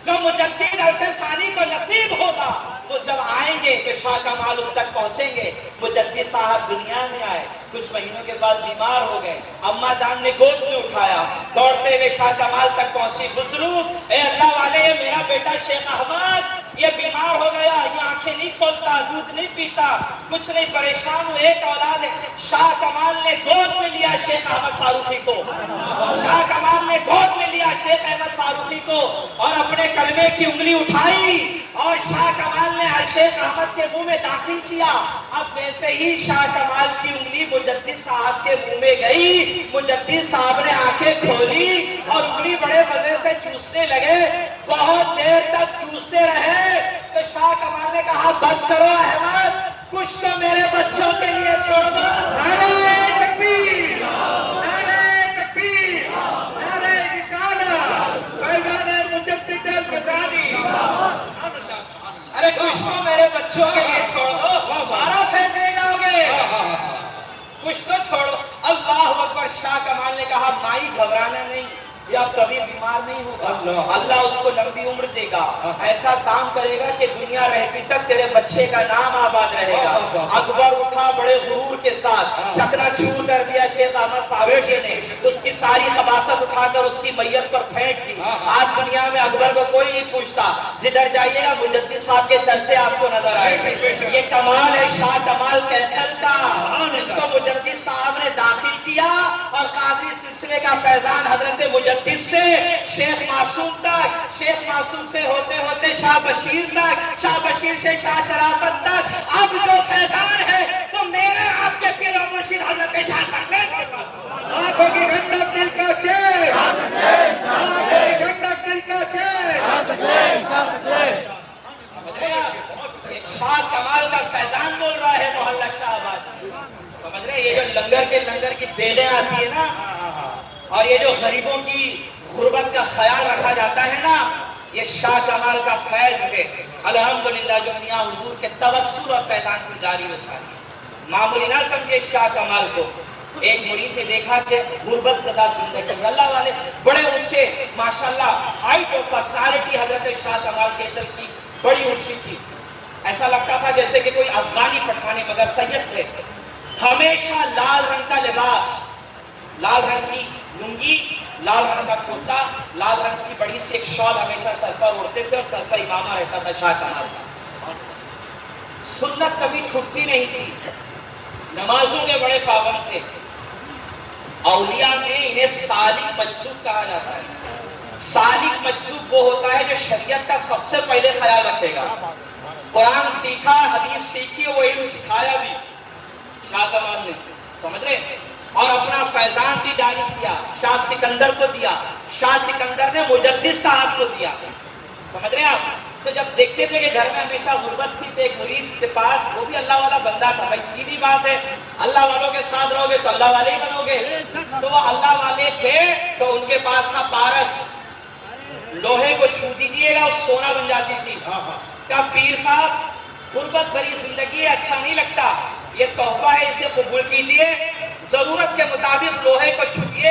جو مجدد عرف ثانی کو نصیب ہوگا وہ جب آئیں گے تو شاہ کمال ان تک پہنچیں گے. مجدد صاحب دنیا میں آئے، کچھ مہینوں کے بعد بیمار ہو گئے، اماں جان نے گود میں اٹھایا، دوڑتے ہوئے شاہ کمال تک پہنچی. بزرگ اے اللہ والے یہ میرا بیٹا شیخ احمد یہ بیمار ہو گیا، یہ آنکھیں نہیں کھولتا، دودھ نہیں پیتا، کچھ نہیں، پریشان ہو، ایک اولاد ہے. شاہ کمال نے گود میں لیا شیخ احمد فاروقی کو، شاہ کمال نے گود میں لیا شیخ احمد فاروقی کو اور اپنے کلمے کی انگلی اٹھائی اور شاہ کمال نے شیخ احمد کے منہ میں داخل کیا. اب جیسے ہی شاہ کمال کی انگلی مجدد صاحب کے منہ میں گئی، مجدد صاحب نے آنکھیں کھولی اور انگلی بڑے مزے سے چوسنے لگے. بہت دیر تک چوستے رہے تو شاہ کمال نے کہا بس کرو احمد، کچھ تو میرے بچوں کے لیے چھوڑ دو. نعرہ تکبیر، نعرہ تکبیر، نعرہ رسالہ، فیضان مجدد الفسانی. ارے کچھ تو میرے بچوں کے لیے چھوڑ دو، سارا فیض لے جاؤ گے، کچھ تو چھوڑو. اللہ اکبر. شاہ کمال نے کہا مائی گھبرانا نہیں، یہ اب کبھی بیمار نہیں ہوگا، اللہ اس کو لمبی عمر دے گا، ایسا کام کرے گا کہ دنیا رہتی تک تیرے بچے کا نام آباد رہے گا. اکبر اٹھا بڑے غرور کے ساتھ، چکنا چور کر دیا شیخ احمد فاروقی نے، اس کی ساری خباثت اٹھا کر اس کی میت پر پھینک دی. آج دنیا میں اکبر کو کوئی نہیں پوچھتا، جدھر جائیے گا مجدد صاحب کے چرچے آپ کو نظر آئے گے. یہ کمال ہے شاہ کمال کیتھل کا، اس کو مجدد صاحب نے داخل کیا اور قادری سلسلے کا فیضان حضرت مجدد سے شیخ معصوم تک، شیخ معصوم سے ہوتے ہوتے شاہ بشیر تک، شاہ بشیر سے شاہ شرافت تک. اب جو فیضان ہے تو میرے آپ کے پیر و مرشد حضرت شاہ سکلین کے پاس. آنکھوں کی ٹھنڈک دل کا چین، آنکھوں کی ٹھنڈک دل کا چین. یہ شاہ کمال کا فیضان بول رہا ہے محلہ شاہ آباد. سمجھ رہے یہ جو لنگر کی دیلیں آتی ہے نا، اور یہ جو غریبوں کی غربت کا خیال رکھا جاتا ہے نا، یہ شاہ کمال کا فیض ہے الحمدللہ جو میاں حضور کے توسل اور فیضان سے جاری و ساری. معمولی نہ سمجھے شاہ کمال کو. ایک مرید نے دیکھا کہ غربت زدہ زندگی، اللہ والے بڑے اونچے ماشاءاللہ ہائٹ اور پرسنالٹی حضرت شاہ کمال کے دل کی بڑی اونچی تھی. ایسا لگتا تھا جیسے کہ کوئی افغانی پٹھانے مگر سید تھے. ہمیشہ لال رنگ کا لباس، لال رنگ کی لنگی، لال رنگ کا کرتا، لال رنگ کی بڑی سی ایک شال ہمیشہ سر پر اڑتے تھے اور سر پر امامہ رہتا تھا شاہ کمال کا. سنت کبھی چھوٹتی نہیں تھی، نمازوں کے بڑے پابند تھے. اولیاء میں انہیں سالک مجذوب کہا جاتا ہے. سالک مجذوب وہ ہوتا ہے جو شریعت کا سب سے پہلے خیال رکھے گا. قرآن سیکھا، حدیث سیکھی، وہ علم سکھایا بھی شاہ کمال نے. سمجھ رہے ہیں؟ اور اپنا فیضان بھی جاری کیا. شاہ سکندر کو دیا، شاہ سکندر نے مجدد صاحب کو دیا. سمجھ رہے ہیں آپ؟ تو جب دیکھتے تھے کہ گھر میں ہمیشہ غربت تھی تو ایک مرید کے پاس، وہ بھی اللہ والا بندہ تھا. بھائی سیدھی بات ہے، اللہ والوں کے ساتھ رہو گے تو اللہ والے ہی بنو گے. تو وہ اللہ والے تھے تو ان کے پاس تھا پارس، لوہے کو چھو دیجیے گا اور سونا بن جاتی تھی. کہا پیر صاحب غربت بھری زندگی ہے، اچھا نہیں لگتا، یہ تحفہ ہے، اسے قبول کیجئے، ضرورت کے مطابق لوہے کو چھوئیے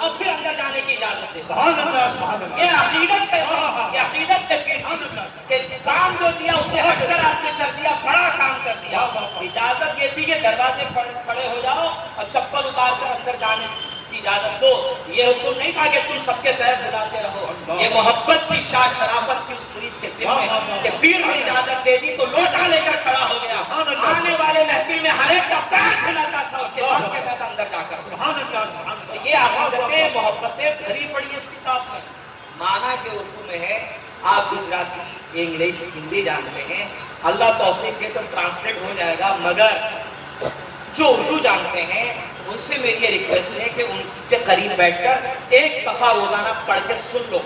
اور پھر اندر جانے کی اجازت دے. سبحان اللہ سبحان اللہ. یہ عقیدت ہے, یہ عقیدت ہے پیر کہ کام جو دیا اس سے ہٹ کر آپ نے کر دیا, بڑا کام کر دیا. اجازت یہ تھی کہ دروازے پر کھڑے ہو جاؤ اور چپل اتار کر اندر جانے کی اجازت دو. یہ حکم نہیں تھا کہ تم سب کے پیر دھلاتے رہو. یہ محبت کی شاہ شرافت کی اس مرید کے دل میں کہ پیر نے اجازت دے دی تو لوٹا لے کر کھڑا ہو گیا. آنے والے محفل میں ہر ایک کا پیر دھلاتا تھا, اس کے بعد کہتا تھا اندر جا کر. سبحان اللہ سبحان اللہ. یہ عقیدتیں محبتیں بھری پڑی اس کتاب میں. معنی کے اردو میں ہے, آپ گجراتی انگلش ہندی جانتے ہیں, اللہ توفیق دے تو ٹرانسلیٹ ہو جائے گا, مگر جو اردو جانتے ہیں ان سے میری یہ ریکویسٹ ہے کہ ان کے قریب بیٹھ کر ایک صفحہ روزانہ پڑھ کے سن لو.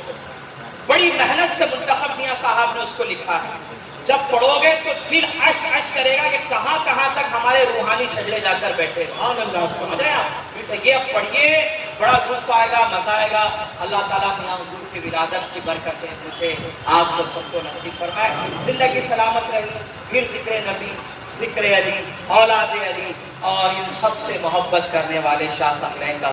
بڑی محنت سے منتخب میاں صاحب نے اس کو لکھا ہے. جب پڑھو گے تو دل عش عش کرے گا کہ کہاں کہاں تک ہمارے روحانی شجرے جا کر بیٹھے. سبحان اللہ سمجھ رہے ہیں آپ؟ تو یہ اب پڑھیے, بڑا لطف آئے گا, مزہ آئے گا. اللہ تعالیٰ میاں حضور کی ولادت کی برکتیں مجھے آپ کو سب کو نصیب فرمائے. زندگی سلامت رہی. پھر ذکر نبی, ذکر علی, اولاد علی اور ان سب سے محبت کرنے والے شاہ صاحب کا